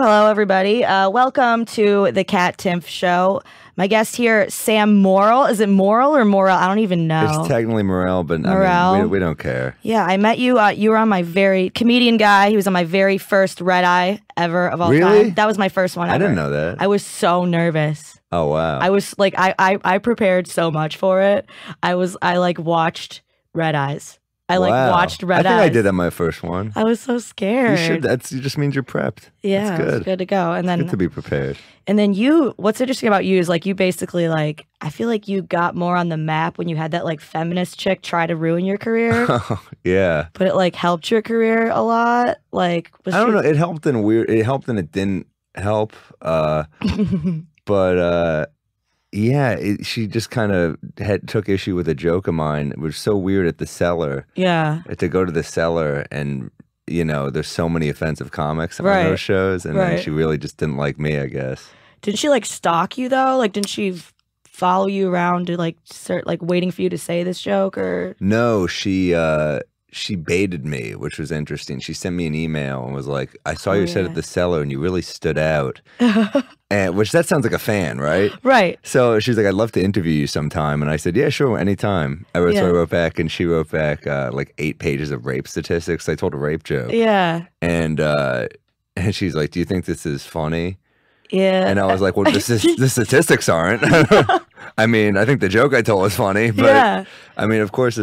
hello, everybody. Welcome to the Kat Timpf Show. My guest here, Sam Morril. Is it Morril or Morril? I don't even know. It's technically Morril, but Morril. I mean, we don't care. Yeah, I met you. You were on my comedian guy. He was on my very first red eye ever of all Really? time. That was my first one ever. I didn't know that. I was so nervous. Oh, wow. I was like, I prepared so much for it. I watched red eyes. I watched red eyes. I think I did that my first one. I was so scared. You should. It just means you're prepped. Yeah, that's good. It's good to go. And then good to be prepared. And then what's interesting about you is like you basically like I feel like you got more on the map when you had that like feminist chick try to ruin your career. Yeah. But it like helped your career a lot. Like I don't know. It helped and it helped and it didn't help. But yeah, she just kind of took issue with a joke of mine. It was so weird at the Cellar. Yeah. To go to the Cellar and, you know, there's so many offensive comics on those shows. And then she really just didn't like me, I guess. Didn't she like stalk you though? Like, didn't she follow you around to like start like waiting for you to say this joke or? No, she baited me, which was interesting. She sent me an email and was like, I saw your set at the Cellar and you really stood out. And which that sounds like a fan, right? Right. So she's like, I'd love to interview you sometime. And I said, yeah, sure, anytime. So I wrote back and she wrote back like 8 pages of rape statistics. I told a rape joke. Yeah. And she's like, do you think this is funny? Yeah. And I was like, well, the statistics aren't. I mean, I think the joke I told was funny, but I mean, of course,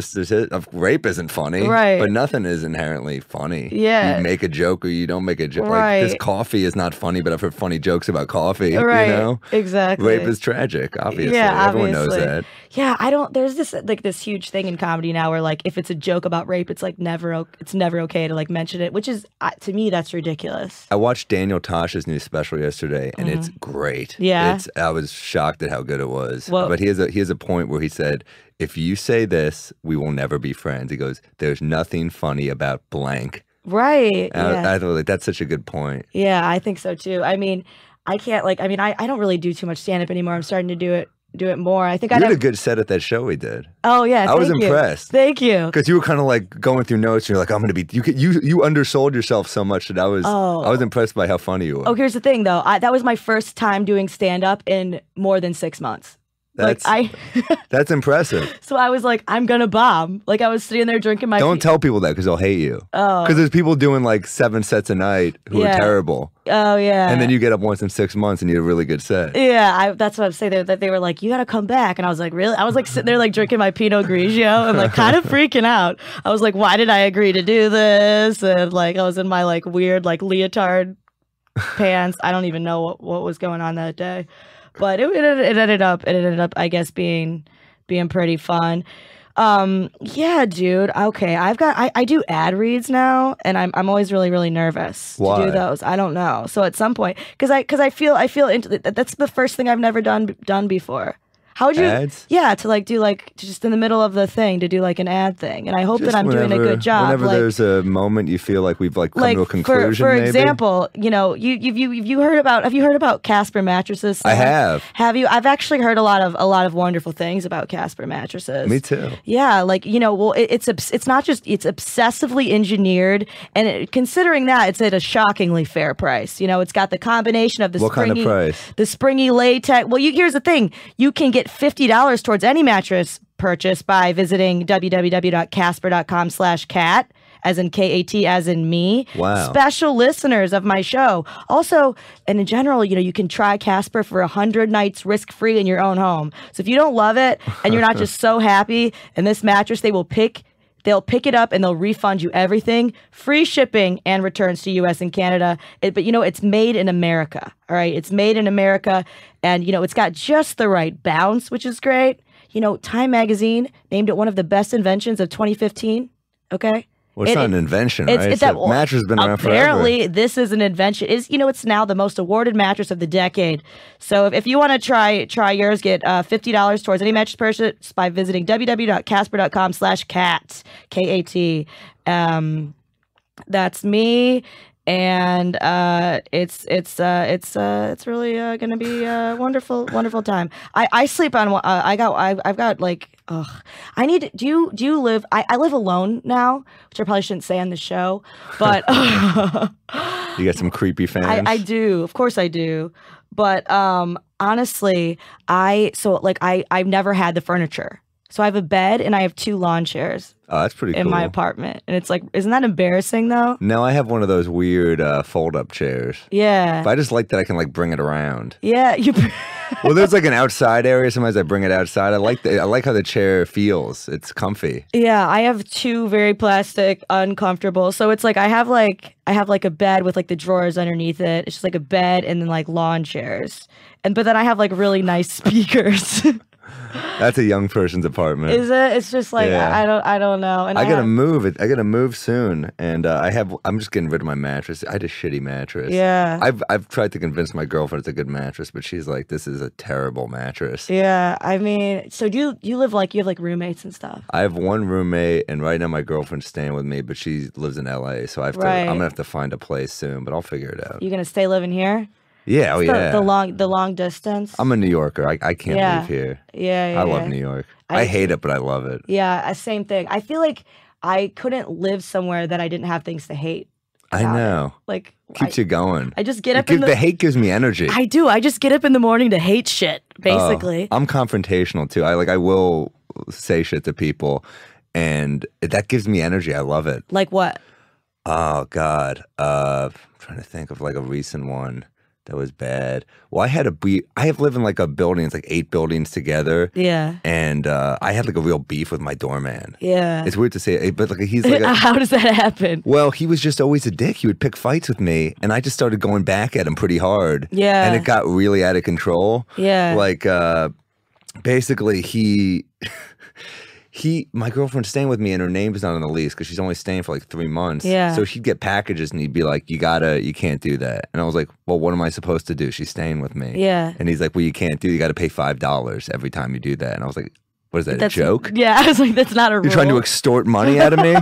rape isn't funny, right? But nothing is inherently funny. Yeah, you make a joke or you don't make a joke. Right. Like this coffee is not funny, but I've heard funny jokes about coffee. Right. You know, exactly. Rape is tragic. Obviously, yeah, everyone knows that. Yeah, I don't. There's this huge thing in comedy now where like if it's a joke about rape, it's like never okay to like mention it, which is to me that's ridiculous. I watched Daniel Tosh's new special yesterday, and it's great. Yeah, I was shocked at how good it was. Well, but he has a point where he said, if you say this, we will never be friends. He goes, there's nothing funny about blank. Right. I thought like that's such a good point. Yeah, I think so too. I mean, I can't I don't really do too much stand up anymore. I'm starting to do it more. I think I did a good set at that show we did. Oh yeah, I was impressed. Thank you. Because you were kind of like going through notes. And you're like, I'm gonna be. You undersold yourself so much that I was impressed by how funny you were. Oh, here's the thing though. That was my first time doing stand up in more than 6 months. That's impressive. So I was like, I'm gonna bomb. Like I was sitting there drinking my. Don't tell people that because they'll hate you. Oh. Because there's people doing like 7 sets a night who are terrible. Oh yeah. And then you get up once in 6 months and you have a really good set. Yeah, that's what I'm saying. That they were like, you gotta come back, and I was like, really? I was like sitting there like drinking my Pinot Grigio and like kind of freaking out. I was like, why did I agree to do this? And like I was in my like weird like leotard pants. I don't even know what was going on that day. But it ended up I guess being pretty fun. Yeah, dude. Okay, I do ad reads now, and I'm always really nervous to do those. I don't know. So at some point, because I feel that's the first thing I've never done before. How would you? Ads? Yeah, to like do like just in the middle of the thing to do like an ad thing, and I hope that I'm doing a good job. Whenever like, there's a moment you feel like we've like come to a conclusion. For example, you know, have you heard about Casper mattresses? I have. Have you? I've actually heard a lot of wonderful things about Casper mattresses. Me too. Yeah, like you know, well, it's not just it's obsessively engineered, and considering that it's at a shockingly fair price. You know, it's got the combination of the what kind of price? The springy latex. Well, here's the thing: you can get $50 towards any mattress purchase by visiting www.casper.com/cat, as in K-A-T, as in me. Wow. Special listeners of my show. Also, and in general, you know, you can try Casper for 100 nights risk-free in your own home. So if you don't love it and you're not just so happy in this mattress, they'll pick it up and they'll refund you everything. Free shipping and returns to US and Canada. But you know, it's made in America. All right. It's made in America. And you know, it's got just the right bounce, which is great. You know, Time Magazine named it one of the best inventions of 2015. Okay. Well, it's not an invention, right? It's that mattress has been around forever. Apparently, this is an invention. It's now the most awarded mattress of the decade. So if you want to try yours, get $50 towards any mattress purchase by visiting www.casper.com/cat, K-A-T. That's me. And it's really gonna be a wonderful time. I sleep on I've got like Ugh. Do you live, I live alone now, which I probably shouldn't say on the show, but You got some creepy fans? I do. Of course I do. But honestly, I've never had the furniture. So I have a bed and I have 2 lawn chairs. Oh, that's pretty cool. In my apartment. And it's like, isn't that embarrassing though? No, I have one of those weird fold-up chairs. Yeah. But I just like that I can like bring it around. Yeah. Well, there's like an outside area. Sometimes I bring it outside. I like how the chair feels. It's comfy. Yeah, I have 2 very plastic, uncomfortable. So it's like I have like a bed with like the drawers underneath it. It's just like a bed and then like lawn chairs. But then I have like really nice speakers. That's a young person's apartment. Is it? It's just like I don't know. And I gotta move it. I gotta move soon, and I'm just getting rid of my mattress. I had a shitty mattress. Yeah. I've tried to convince my girlfriend it's a good mattress, but she's like, "This is a terrible mattress." Yeah. I mean, so do you live like, you have like roommates and stuff? I have one roommate, and right now my girlfriend's staying with me, but she lives in LA, so I'm gonna have to find a place soon, but I'll figure it out. You gonna stay living here? Yeah, yeah. The long distance. I'm a New Yorker. I can't leave here. Yeah, I love New York. I hate it, but I love it. Yeah, same thing. I feel like I couldn't live somewhere that I didn't have things to hate. I know. Like keeps you going. I just get up. The hate gives me energy. I do. I just get up in the morning to hate shit. Basically, I'm confrontational too. I will say shit to people, and that gives me energy. I love it. Like what? Oh God, I'm trying to think of like a recent one that was bad. Well, I have lived in like a building. It's like 8 buildings together. Yeah. And I had like a real beef with my doorman. Yeah. It's weird to say, but like he's like how does that happen? Well, he was just always a dick. He would pick fights with me, and I just started going back at him pretty hard. Yeah. And it got really out of control. Yeah. Like basically my girlfriend's staying with me and her name's not on the lease because she's only staying for like 3 months. Yeah. So she'd get packages and he'd be like, you can't do that. And I was like, well, what am I supposed to do? She's staying with me. Yeah. And he's like, well, you can't do, you got to pay $5 every time you do that. And I was like, what is that, a joke? Yeah, I was like, that's not a rule. You're trying to extort money out of me?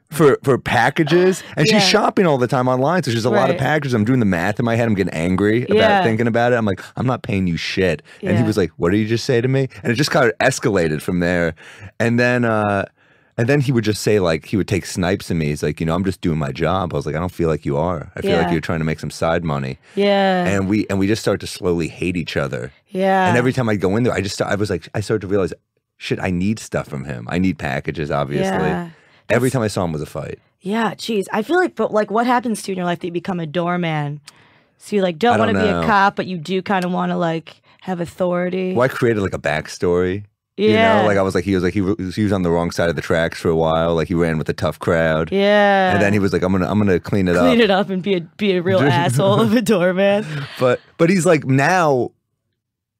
For packages, and she's shopping all the time online, so she's a lot of packages. I'm doing the math in my head. I'm getting angry about thinking about it. I'm like, I'm not paying you shit. And he was like, what did you just say to me? And it just kind of escalated from there. And then he would just say, like, he would take snipes at me. He's like, I'm just doing my job. I was like, I don't feel like you are. I feel like you're trying to make some side money. Yeah. And we just start to slowly hate each other. Yeah. And every time I go in there, I started to realize, shit, I need stuff from him. I need packages, obviously. Yeah. Every time I saw him was a fight. Yeah, geez. I feel like, but like, what happens to you in your life that you become a doorman? So you like don't want to be a cop, but you do kind of want to like have authority. Well, I created like a backstory. Yeah. Like I was like, he was on the wrong side of the tracks for a while. Like he ran with a tough crowd. Yeah. And then he was like, I'm gonna clean it up. Clean it up and be a real asshole of a doorman. But he's like, now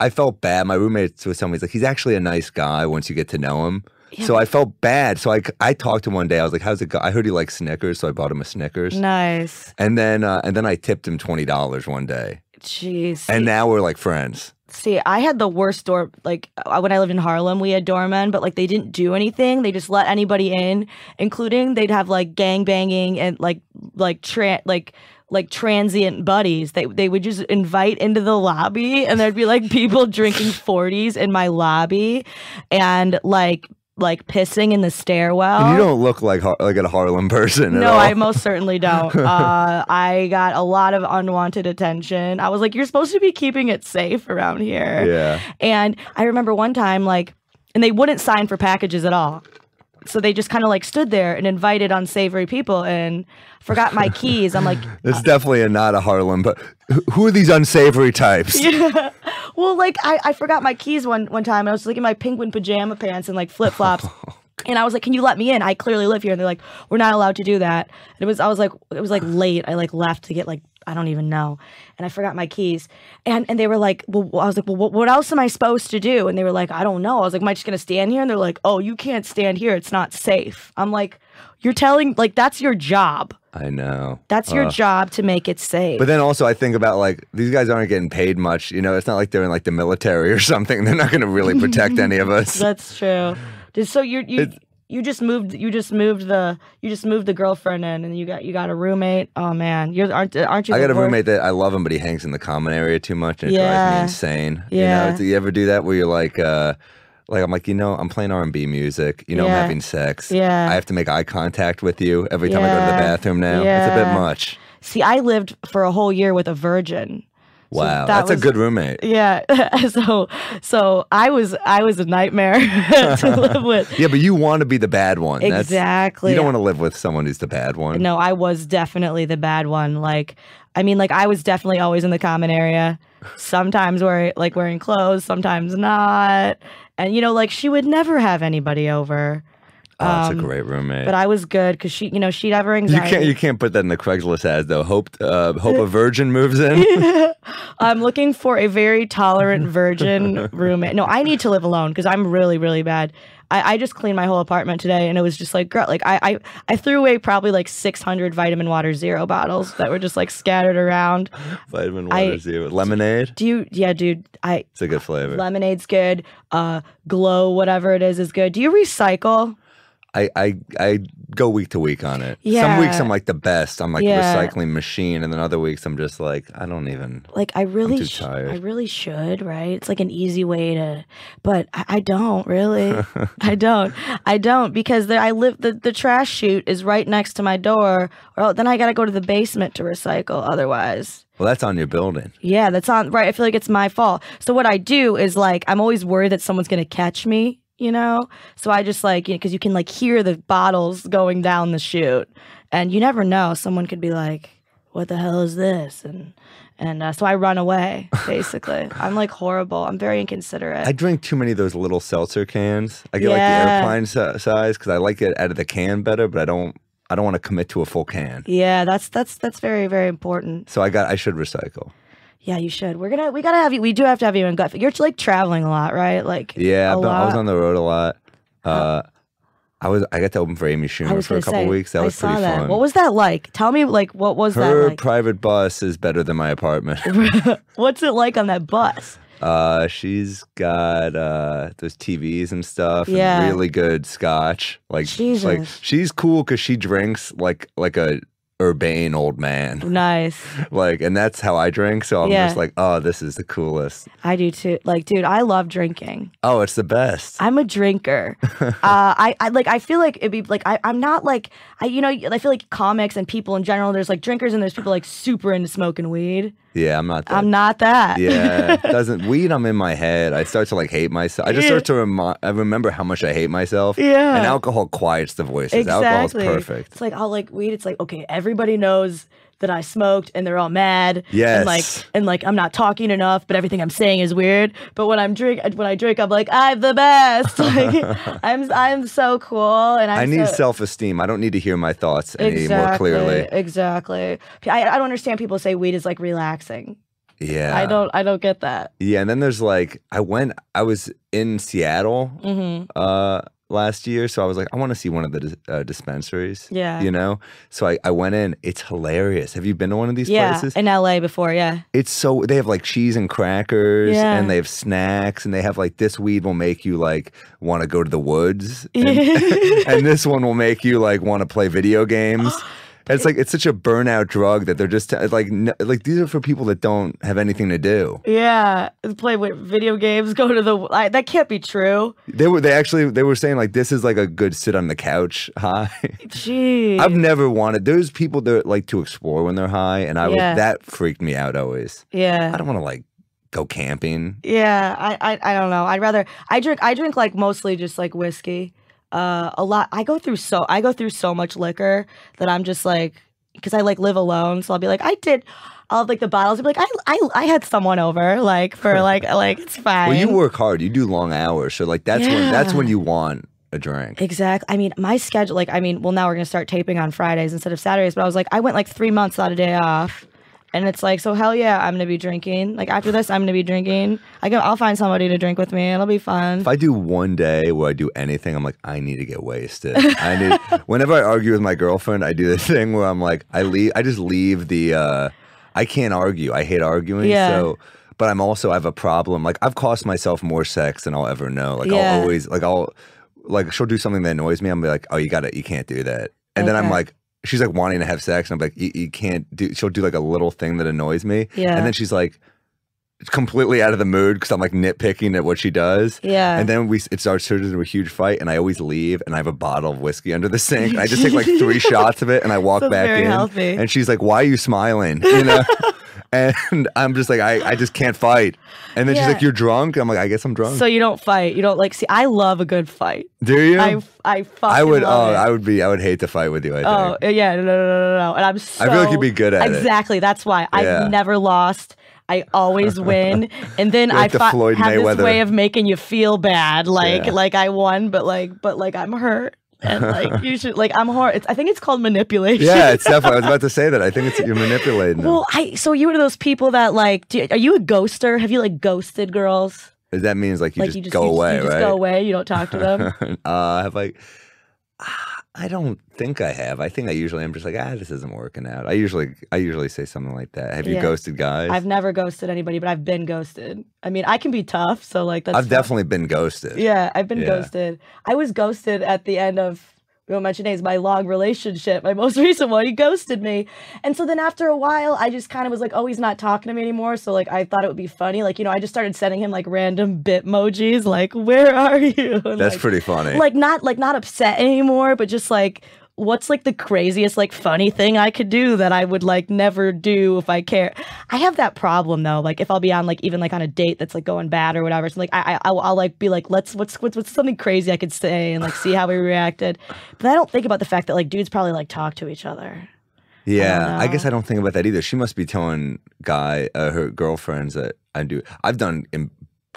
I felt bad. My roommate was telling me, he's like, he's actually a nice guy once you get to know him. Yeah. So I felt bad. So I talked to him one day. I was like, how's it go? I heard he likes Snickers, so I bought him a Snickers. Nice. And then I tipped him $20 one day. Jeez. And now we're like friends. See, I had the worst door, like when I lived in Harlem, we had doormen, but like they didn't do anything. They just let anybody in, including they'd have like gangbanging and like transient buddies. They would just invite into the lobby, and there'd be like people drinking 40s in my lobby and like pissing in the stairwell. And you don't look like a Harlem person at all. No, I most certainly don't. I got a lot of unwanted attention. I was like, you're supposed to be keeping it safe around here. Yeah. And I remember one time, and they wouldn't sign for packages at all. So they just kind of like stood there and invited unsavory people and forgot my keys. I'm like, it's definitely not a Harlem, but who are these unsavory types? Yeah. Well, like I forgot my keys one time. And I was like in my penguin pajama pants and like flip flops. And I was like, can you let me in? I clearly live here. And they're like, we're not allowed to do that. And it was like late. I like left to get like, I don't even know. And I forgot my keys. And they were like, well, I was like, well, what else am I supposed to do? And they were like, I don't know. I was like, am I just going to stand here? And they're like, oh, you can't stand here. It's not safe. I'm like, you're telling, like, that's your job. I know. That's your job to make it safe. But then also I think about like, these guys aren't getting paid much. It's not like they're in like the military or something. They're not going to really protect any of us. That's true. So you just moved the girlfriend in, and you got a roommate. Oh man, aren't you? I got a roommate that I love him, but he hangs in the common area too much, and it drives me insane. Yeah. You ever do that where you're like, Like, I'm like, I'm playing R&B music. I'm having sex. Yeah. I have to make eye contact with you every time I go to the bathroom now. It's a bit much. See, I lived for a whole year with a virgin. Wow, so that's a good roommate. Yeah. so I was a nightmare to live with. Yeah, but you want to be the bad one. Exactly. You don't want to live with someone who's the bad one. No, I was definitely the bad one. I was definitely always in the common area. Sometimes wearing clothes, sometimes not. And she would never have anybody over. Oh, that's a great roommate. But I was good because she'd have her anxiety. You can't put that in the Craigslist ad though. Hope a virgin moves in. I'm looking for a very tolerant virgin roommate. No, I need to live alone because I'm really, really bad. I just cleaned my whole apartment today, and it was just like, girl, I threw away probably 600 Vitamin Water Zero bottles that were just scattered around. Vitamin Water Zero, lemonade. Yeah, dude. It's a good flavor. Lemonade's good. Glow, whatever it is good. Do you recycle? I go week to week on it. Yeah. Some weeks I'm the best. I'm recycling machine, and then other weeks I'm just I don't even. I'm too tired. I really should, right? It's an easy way to, but I don't really. I don't because the trash chute is right next to my door, or then I got to go to the basement to recycle. Otherwise. Well, that's on your building. Yeah, that's on right. I feel like it's my fault. So what I do is I'm always worried that someone's gonna catch me. So I just because you can hear the bottles going down the chute, and you never know, someone could be like, what the hell is this? And so I run away, basically. I'm horrible. I'm very inconsiderate. I drink too many of those little seltzer cans. I get the airplane size because I like it out of the can better, but I don't want to commit to a full can. Yeah, that's very, very important. So I should recycle. Yeah, you should. We gotta have you. We do have to have you in gut. You're traveling a lot, right? Yeah, I was on the road a lot. I got to open for Amy Schumer for a couple weeks. That was pretty fun. What was that like? Tell me, what was that like? Her private bus is better than my apartment. What's it like on that bus? She's got those TVs and stuff. And really good scotch. Jesus. She's cool because she drinks like a urbane old man. Nice. And that's how I drink. So I'm just oh, this is the coolest. I do too. Dude, I love drinking. Oh, it's the best. I'm a drinker. I feel like it'd be I'm not I feel like comics and people in general, there's drinkers and there's people super into smoking weed. Yeah, I'm not that. I'm not that. Yeah. Weed, I'm in my head. I start to hate myself. I just start to I remember how much I hate myself. Yeah. And alcohol quiets the voices. Exactly. Alcohol's perfect. It's I'll weed. It's okay, everybody knows that I smoked and they're all mad. Yes. And I'm not talking enough, but everything I'm saying is weird. But when I drink, I'm I'm the best. I'm so cool. And I need self-esteem. I don't need to hear my thoughts any more clearly. Exactly. I don't understand people say weed is relaxing. Yeah. I don't get that. Yeah. And then there's I was in Seattle last year, so I was I want to see one of the dispensaries. Yeah. So I went in. It's hilarious. Have you been to one of these places? In LA before, yeah. It's they have cheese and crackers, and they have snacks, and they have this weed will make you want to go to the woods, and, and this one will make you want to play video games. It's it's such a burnout drug that they're just these are for people that don't have anything to do. Yeah, play with video games, go to the that can't be true. They were saying this is a good sit on the couch high. Gee, I've never wanted. There's people that like to explore when they're high, and that freaked me out always. Yeah, I don't want to go camping. Yeah, I don't know. I drink mostly just whiskey. A lot. I go through so much liquor that I'm just because I live alone, so I'll be I'll have the bottles. I'll be I had someone over for it's fine. Well, you work hard. You do long hours, so that's when you want a drink. Exactly. I mean, my schedule. Well, now we're gonna start taping on Fridays instead of Saturdays. But I was I went 3 months without a day off. And it's so hell yeah, I'm gonna be drinking. After this, I'm gonna be drinking. I'll find somebody to drink with me. It'll be fun. If I do one day where I do anything, I'm I need to get wasted. Whenever I argue with my girlfriend, I do the thing where I'm I just leave the. I can't argue. I hate arguing. Yeah. So, but I have a problem. I've cost myself more sex than I'll ever know. I'll always she'll do something that annoys me. I'm oh, you can't do that. And then I'm she's wanting to have sex, and I'm you can't do. She'll do a little thing that annoys me, and then she's completely out of the mood because I'm like nitpicking at what she does. Yeah. And then it starts turning into a huge fight, and I always leave, and I have a bottle of whiskey under the sink. And I just take like 3 shots of it, and I walk back in. Healthy. And she's like, "Why are you smiling?" You know. And I'm just like, I just can't fight. And then she's like, "You're drunk." I'm like, "I guess I'm drunk." So you don't fight. You don't like. See, I love a good fight. Do you? I fucking love it. I would hate to fight with you. I think. Oh yeah, no. And I'm so. I feel like you'd be good at it. Exactly. That's why I've never lost. I always win, and then like have this way of making you feel bad, like I won, but I'm hurt, and like you should like I'm hard. I think it's called manipulation. Yeah, it's definitely. I was about to say that. I think you're manipulating them. Well, so you were those people that like, are you a ghoster? Have you like ghosted girls? That means like you just go away, right? You just go away. You don't talk to them. Have like. I don't think I have. I think I usually am just like, this isn't working out. I usually say something like that. Have you ghosted guys? I've never ghosted anybody, but I've been ghosted. I mean, I can be tough, so like that's I've definitely been ghosted. Yeah, I've been ghosted. I was ghosted at the end of, we won't mention names, my long relationship, my most recent one. He ghosted me. And so then after a while, I just kind of was like, oh, he's not talking to me anymore. So like, I thought it would be funny. Like, you know, I just started sending him like random bitmojis, like, where are you? And, that's pretty funny. Like not upset anymore, but just like, what's like the craziest like funny thing I could do that I would like never do if I care. I have that problem though. Like if I'll be on like even like on a date that's like going bad or whatever. So like I'll like be like, what's something crazy I could say and like see how we reacted. But I don't think about the fact that like dudes probably like talk to each other. Yeah, I guess I don't think about that either. She must be telling her girlfriends that I do. I've done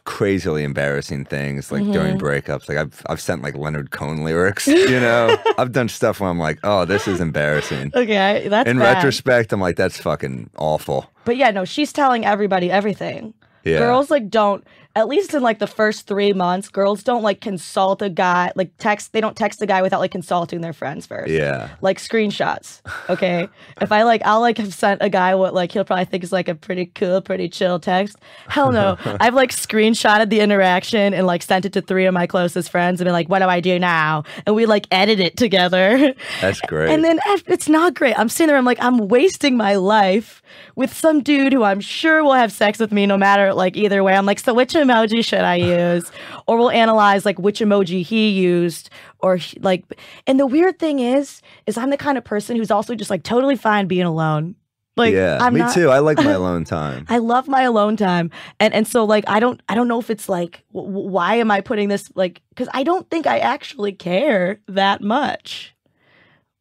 crazily embarrassing things like during breakups. Like I've sent like Leonard Cohen lyrics, you know. I've done stuff where I'm like, oh, this is embarrassing. Okay, that's in bad. retrospect, I'm like, that's fucking awful. But yeah, no, she's telling everybody everything. Yeah. Girls like don't, at least in like the first 3 months, girls don't like consult a guy, like they don't text a guy without like consulting their friends first. Yeah. Like screenshots. Okay. If I'll like have sent a guy what like he'll probably think is like a pretty cool, pretty chill text. Hell no. I've like screenshotted the interaction and like sent it to 3 of my closest friends and been like, what do I do now? And we like edit it together. That's great. And then it's not great. I'm sitting there, I'm like, I'm wasting my life with some dude who I'm sure will have sex with me no matter like either way. I'm like, so which emoji should I use? Or we'll analyze like which emoji he used or like, and the weird thing is I'm the kind of person who's also just like totally fine being alone. Like, yeah, me too. I like my alone time. I love my alone time. And so like, I don't know if it's like, why am I putting this like, cause I don't think I actually care that much.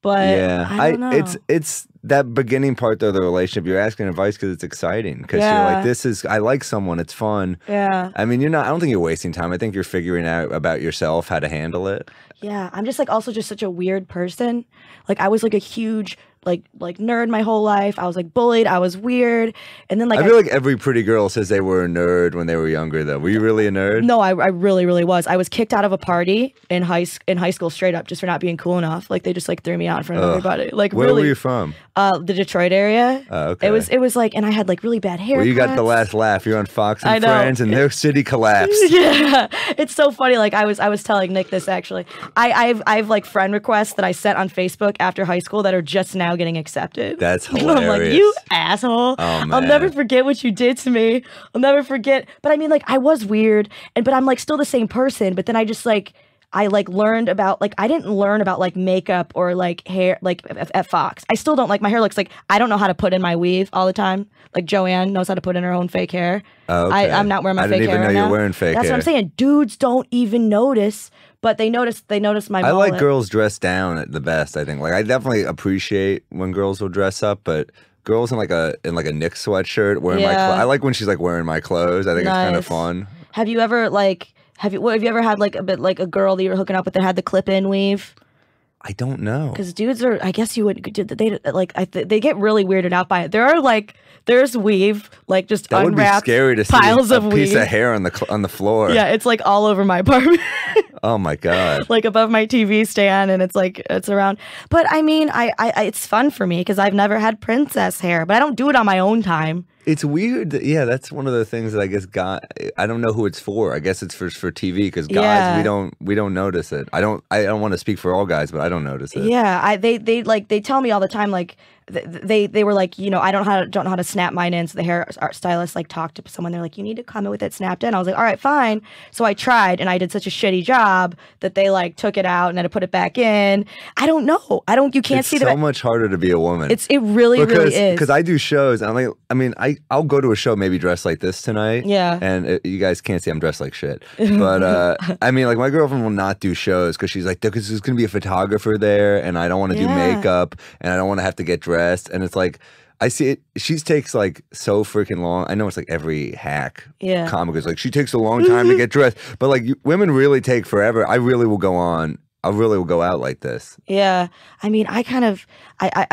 But yeah, I don't know. It's that beginning part of the relationship. You're asking advice because it's exciting. Because you're like, I like someone. It's fun. Yeah. I mean, I don't think you're wasting time. I think you're figuring out about yourself, how to handle it. Yeah. I'm just like also just such a weird person. Like I was like a huge like nerd my whole life. I was like bullied. I was weird. And then like I feel like every pretty girl says they were a nerd when they were younger though. Were you really a nerd? No, I really, really was. I was kicked out of a party in high school straight up just for not being cool enough. Like they just like threw me out in front of everybody. Like where were you from? The Detroit area. Okay. It was like, and I had like really bad hair. Well, you got the last laugh. You're on Fox and Friends and their city collapsed. Yeah. It's so funny. Like I was telling Nick this actually. I've like friend requests that I sent on Facebook after high school that are just now getting accepted. That's hilarious. I'm like, you asshole. Oh, man. I'll never forget what you did to me. I'll never forget. But I mean, like, I was weird, but I'm like still the same person. But then I just like, I like learned about like, I didn't learn about like makeup or like hair, like at Fox. I still don't like, my hair looks like, I don't know how to put in my weave all the time. Like Joanne knows how to put in her own fake hair. Okay. I'm not wearing my fake hair. I didn't even know you're wearing fake hair. That's what I'm saying. Dudes don't even notice. But they notice my mullet. I like girls dressed down at the best, I think. Like I definitely appreciate when girls will dress up, but girls in like a Nick sweatshirt wearing my clothes. I like when she's like wearing my clothes. I think it's kind of fun. Have you ever like have you ever had like a bit like a girl that you were hooking up with that had the clip-in weave? I don't know. Because dudes are, I guess you would, they get really weirded out by it. There are like, there's weave, like just that unwrapped would be scary to piles see of a weave. Piece of hair on the floor. Yeah, it's like all over my apartment. Oh my God. Like above my TV stand, and it's like, it's around. But I mean, I it's fun for me because I've never had princess hair, but I don't do it on my own time. It's weird. Yeah, that's one of the things that I guess I don't know who it's for. I guess it's for TV because guys, we don't notice it. I don't want to speak for all guys, but I don't notice it. Yeah, they tell me all the time like they were like, you know, I don't know how to snap mine in. So the hair art stylist like talked to someone. They're like, you need to come in with it snapped in. I was like, all right, fine. So I tried, and I did such a shitty job that they like took it out and then I put it back in. I don't know. You can't see that. It's so much harder to be a woman. It really is. Because I do shows, and I'm like, I mean, I'll go to a show maybe dressed like this tonight. Yeah. And you guys can't see I'm dressed like shit. But I mean, like my girlfriend will not do shows because she's like, because there's going to be a photographer there, and I don't want to do makeup, and I don't want to have to get dressed. And it's like, I see it. She takes like so freaking long. I know it's like every hack comic is like, she takes a long time to get dressed. But like women really take forever. I really will go out like this. Yeah. I mean, I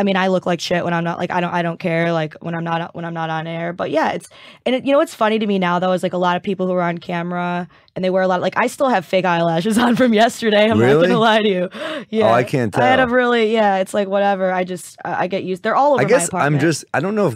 mean, I look like shit when I'm not like, I don't care like when I'm not on air. But yeah, you know, what's funny to me now though is like a lot of people who are on camera and they wear a lot, like I still have fake eyelashes on from yesterday. I'm not gonna lie to you. Yeah. Oh, I can't tell. I had a really, it's like whatever. I get used. They're all over my apartment. I don't know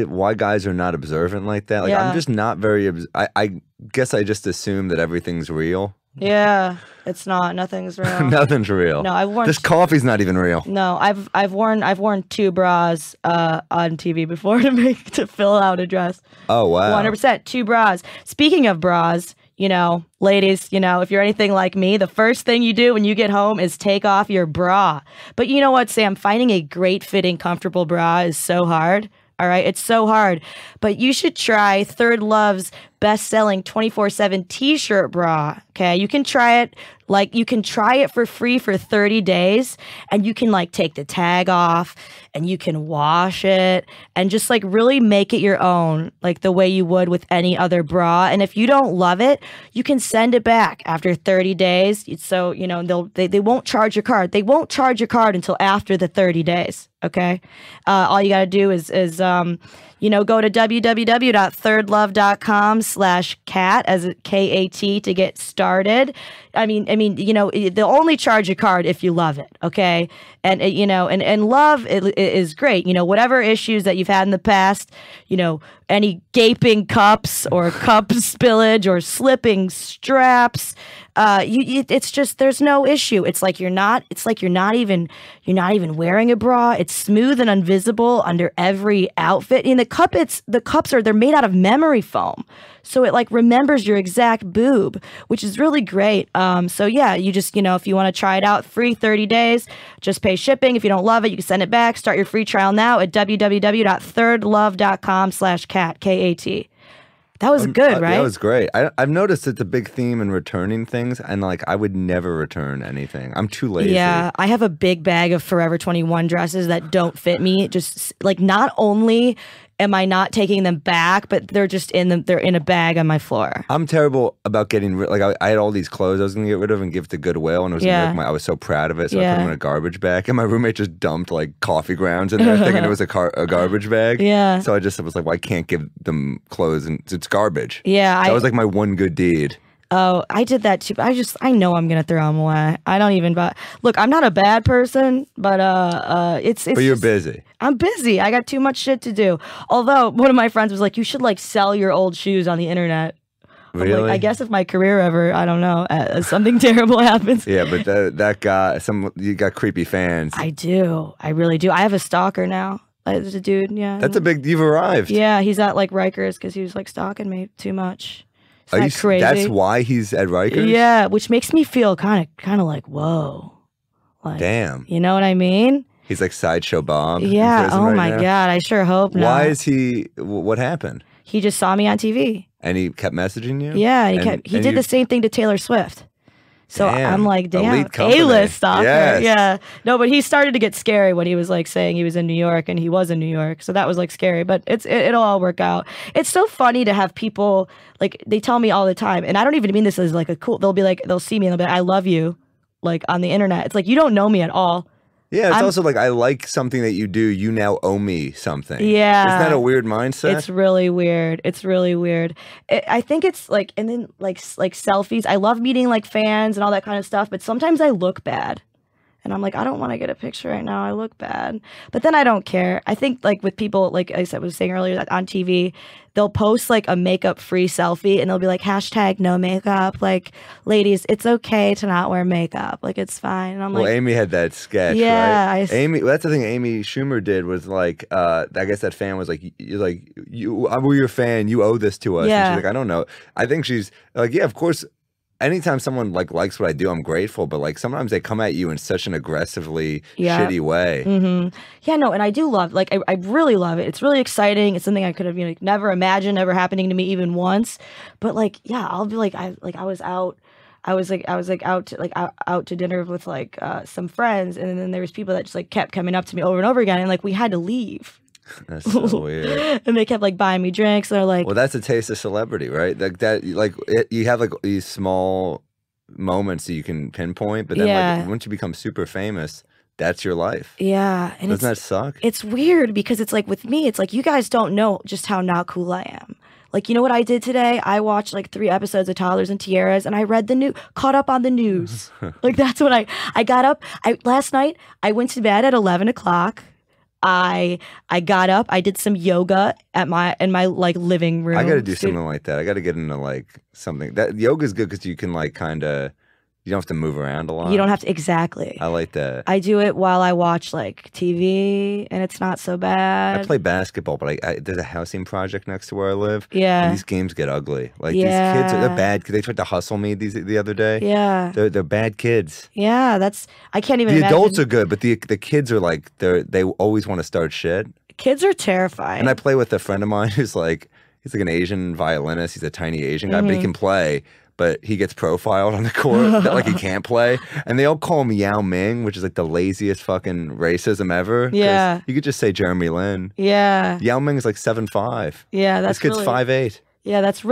why guys are not observant like that. Like I'm just not very, I guess I just assume that everything's real. Yeah, it's not. Nothing's real. Nothing's real. No, I've worn this coffee's not even real. No, I've worn 2 bras on TV before to fill out a dress. Oh wow, 100%, 2 bras. Speaking of bras, you know, ladies, you know, if you're anything like me, the first thing you do when you get home is take off your bra. But you know what, Sam? Finding a great fitting, comfortable bra is so hard. All right, it's so hard. But you should try Third Love's best-selling 24/7 t-shirt bra. Okay, you can try it. Like, you can try it for free for 30 days, and you can like take the tag off, and you can wash it, and just like really make it your own, like the way you would with any other bra. And if you don't love it, you can send it back after 30 days. So you know they won't charge your card. They won't charge your card until after the 30 days. Okay, all you gotta do is you know, go to www.thirdlove.com/kat as KAT to get started. I mean, you know, they'll only charge a card if you love it, okay? And you know, and love is great. You know, whatever issues that you've had in the past, you know, any gaping cups or cup spillage or slipping straps, it's just there's no issue. It's like you're not even wearing a bra. It's smooth and invisible under every outfit. And the cups they're made out of memory foam. So it like remembers your exact boob, which is really great. So yeah, you just, you know, if you want to try it out, free 30 days, just pay shipping. If you don't love it, you can send it back. Start your free trial now at www.thirdlove.com/kat, KAT. That was good, right? That was great. I've noticed it's a big theme in returning things, and like I would never return anything. I'm too lazy. Yeah, I have a big bag of Forever 21 dresses that don't fit me. Just like not only am I not taking them back, but they're just they're in a bag on my floor. I'm terrible about getting rid. Like I had all these clothes I was gonna get rid of and give to Goodwill, and it was I was so proud of it, so I put them in a garbage bag. And my roommate just dumped like coffee grounds in there, thinking it was a garbage bag. Yeah. So I just was like, well, I can't give them clothes, and it's garbage. Yeah. That was like my one good deed. Oh, I did that too. I know I'm gonna throw them away. I don't even buy. Look, I'm not a bad person, but it's. But you're busy. I'm busy. I got too much shit to do. Although one of my friends was like, "You should like sell your old shoes on the internet." Really? Like, I guess if my career ever, I don't know, something terrible happens. Yeah, but that guy, you got creepy fans. I do. I really do. I have a stalker now. There's a dude. Yeah. That's a big. You've arrived. Yeah, he's at like Rikers because he was like stalking me too much. Crazy. That's why he's at Rikers? Yeah, which makes me feel kind of like, whoa. Like, damn. You know what I mean? He's like Sideshow Bob. Yeah. Oh my God. I sure hope not. Why is he? What happened? He just saw me on TV. And he kept messaging you? Yeah. He did the same thing to Taylor Swift. So damn. I'm like, damn, A-list stalker. Yes. Yeah. No, but he started to get scary when he was like saying he was in New York, and he was in New York. So that was like scary, but it'll all work out. It's so funny to have people, like, they tell me all the time, and I don't even mean this as like a cool, they'll be like, they'll see me and they'll be like, I love you, like on the internet. It's like, you don't know me at all. Yeah, it's also like, I like something that you do, you now owe me something. Yeah. Isn't that a weird mindset? It's really weird. It's really weird. I think it's like, and then like selfies. I love meeting like fans and all that kind of stuff, but sometimes I look bad. And I'm like, I don't want to get a picture right now. I look bad. But then I don't care. I think like with people, like I was saying earlier, that on TV, they'll post like a makeup-free selfie and they'll be like, hashtag no makeup. Like, ladies, it's okay to not wear makeup. Like, it's fine. And I'm like, Amy had that sketch, yeah, right? That's the thing Amy Schumer did was like, I guess that fan was like, we're your fan. You owe this to us. Yeah. And she's like, I don't know. I think she's like, yeah, of course. Anytime someone like likes what I do, I'm grateful. But like sometimes they come at you in such an aggressively shitty way. Yeah, no, and I do love, like, I really love it. It's really exciting. It's something I could have, you know, never imagined ever happening to me even once. But like, yeah, I'll be like, I was out to dinner with like some friends, and then there was people that just like kept coming up to me over and over again, and like we had to leave. That's so weird. And they kept like buying me drinks. They're like, well, that's a taste of celebrity, right? Like that, you have like these small moments that you can pinpoint, but then like once you become super famous, that's your life. Yeah, and doesn't that suck? It's weird because it's like with me, it's like you guys don't know just how not cool I am. Like, you know what I did today? I watched like 3 episodes of Toddlers and Tiaras, and I read caught up on the news. Like that's what I got up. Last night I went to bed at 11 o'clock. I got up. I did some yoga in my like living room. I got to do something like that. I got to get into like something that yoga's good because you can like kind of. You don't have to move around a lot. You don't have to, exactly. I like that. I do it while I watch like TV, and it's not so bad. I play basketball, but there's a housing project next to where I live. Yeah. And these games get ugly. Like these kids, they're bad. They tried to hustle me the other day. Yeah. They're bad kids. Yeah, I can't even imagine. The adults are good, but the kids are like, they always want to start shit. Kids are terrifying. And I play with a friend of mine who's like, he's like an Asian violinist. He's a tiny Asian guy, but he can play. But he gets profiled on the court that like he can't play, and they all call him Yao Ming, which is like the laziest fucking racism ever. Yeah, you could just say Jeremy Lin. Yeah, Yao Ming is like 7'5". Yeah, that's this kid's 5'8". Yeah, that's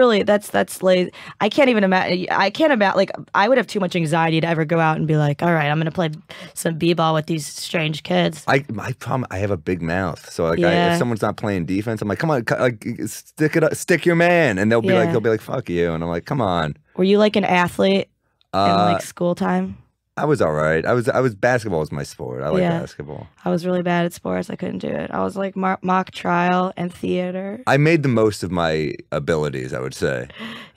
lazy. I can't even imagine. Like, I would have too much anxiety to ever go out and be like, all right, I'm gonna play some b-ball with these strange kids. My problem, I have a big mouth, so like if someone's not playing defense, I'm like, come on, like stick your man, and they'll be like, fuck you, and I'm like, come on. Were you like an athlete in like school time? I was all right. Basketball was my sport. I like basketball. I was really bad at sports. I couldn't do it. I was like mock trial and theater. I made the most of my abilities, I would say.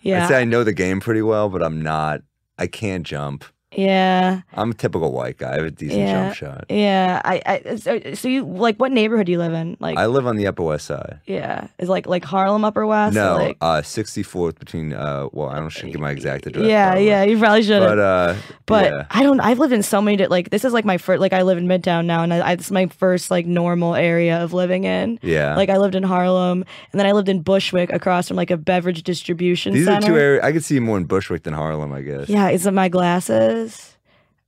Yeah. I'd say I know the game pretty well, but I can't jump. Yeah. I'm a typical white guy. I have a decent jump shot. Yeah. So you, like, what neighborhood do you live in? Like, I live on the Upper West Side. Yeah. Is like Harlem Upper West? No, like... 64th between, well, I don't should give my exact address. Yeah, you probably shouldn't. But I've lived in so many, like, this is like my first, like, I live in Midtown now, and this is my first, like, normal area of living in. Yeah. Like, I lived in Harlem, and then I lived in Bushwick across from, like, a beverage distribution center. These are 2 areas, I could see more in Bushwick than Harlem, I guess. Yeah, is it my glasses?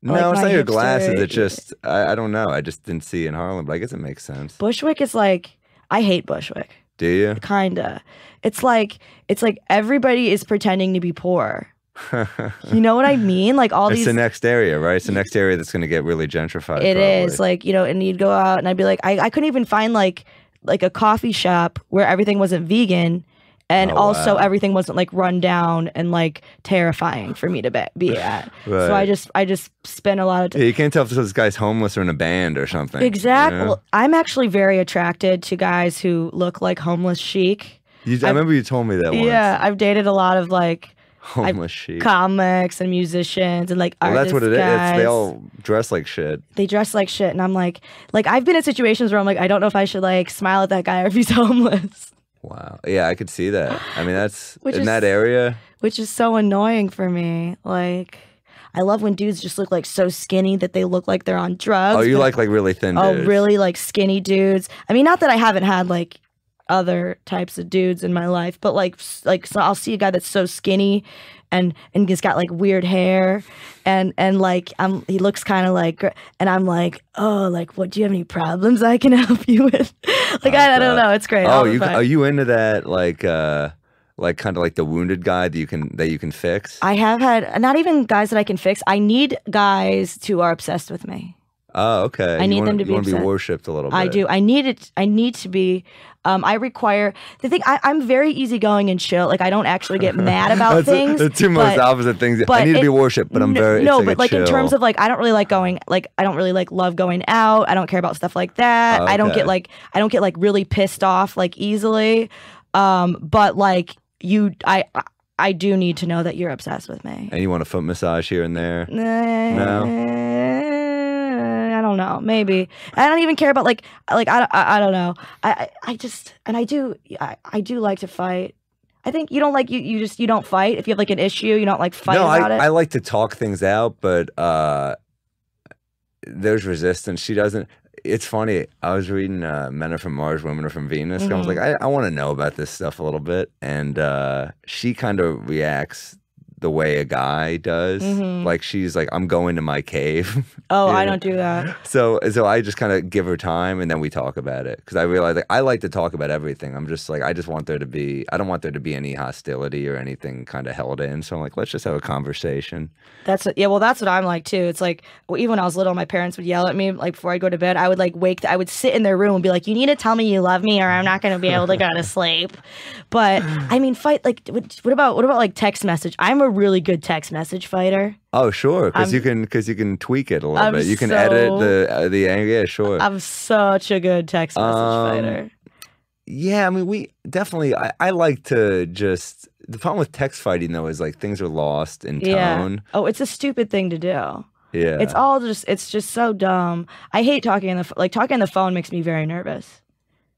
No, like it's not your glasses. It's just, I don't know. I just didn't see it in Harlem, but I guess it makes sense. Bushwick is like, I hate Bushwick. Do you? Kinda. It's like everybody is pretending to be poor. You know what I mean? Like all these. It's the next area, right? It's the next area that's going to get really gentrified. It is, like, you know, and you'd go out, and I'd be like, I couldn't even find like a coffee shop where everything wasn't vegan. And also everything wasn't like run down and like terrifying for me to be at. Right. So I just spent a lot of time. Yeah, you can't tell if this guy's homeless or in a band or something. Exactly. You know? Well, I'm actually very attracted to guys who look like homeless chic. I remember you told me that once. Yeah, I've dated a lot of like homeless chic comics and musicians and like artists. That's what it guys. is. They all dress like shit. They dress like shit, and I'm like I've been in situations where I'm like, I don't know if I should like smile at that guy or if he's homeless. Wow. Yeah, I could see that. I mean, that's that area. Which is so annoying for me. Like, I love when dudes just look like so skinny that they look like they're on drugs. Oh, you like really thin dudes. Oh, really like skinny dudes. I mean, not that I haven't had like other types of dudes in my life, but like so I'll see a guy that's so skinny and he's got like weird hair and like he looks kind of like, and I'm like, oh, like, what, do you have any problems I can help you with? Like, I don't know, it's great. Oh, are you into that like kind of like the wounded guy that you can fix? I have had not even guys that I can fix. I need guys who are obsessed with me. Oh, okay. I need them to be You want to upset. be worshipped a little bit. I do. I need it. I need to be. I require the thing. I'm very easygoing and chill. Like I don't actually get mad about things. The two most opposite things. I need to be worshipped, but I'm very no. It's But like in chill. terms of like, I don't really like going. Like I don't really like love going out. I don't care about stuff like that. Oh, I don't okay. get like really pissed off like easily. But like I do need to know that you're obsessed with me. And you want a foot massage here and there? No. I don't know. Maybe I don't even care about like I don't know. I just and I do like to fight. I think you don't like you don't fight if you have like an issue. You don't like fight about it. I like to talk things out, but there's resistance. She doesn't. It's funny. I was reading Men Are From Mars, Women Are From Venus. I was like, I want to know about this stuff a little bit, and she kind of reacts the way a guy does. Like she's like, I'm going to my cave. Oh, I don't do that. So I just kind of give her time and then we talk about it because I realize like I like to talk about everything. I'm just like I don't want there to be any hostility or anything kind of held in. So I'm like, let's just have a conversation. That's what I'm like too. It's like even when I was little, my parents would yell at me like before I go to bed. I would like I would sit in their room and be like, you need to tell me you love me or I'm not going to be able to go to sleep. But I mean, fight like what about like text message? I'm a really good text message fighter. Oh, sure, because you can tweak it a little bit. You can edit the angle. Yeah, sure. I'm such a good text message fighter. Yeah, I mean, we definitely. I like to just. The problem with text fighting though is like things are lost in tone. Yeah. Oh, it's a stupid thing to do. Yeah. It's just so dumb. I hate talking on the phone makes me very nervous.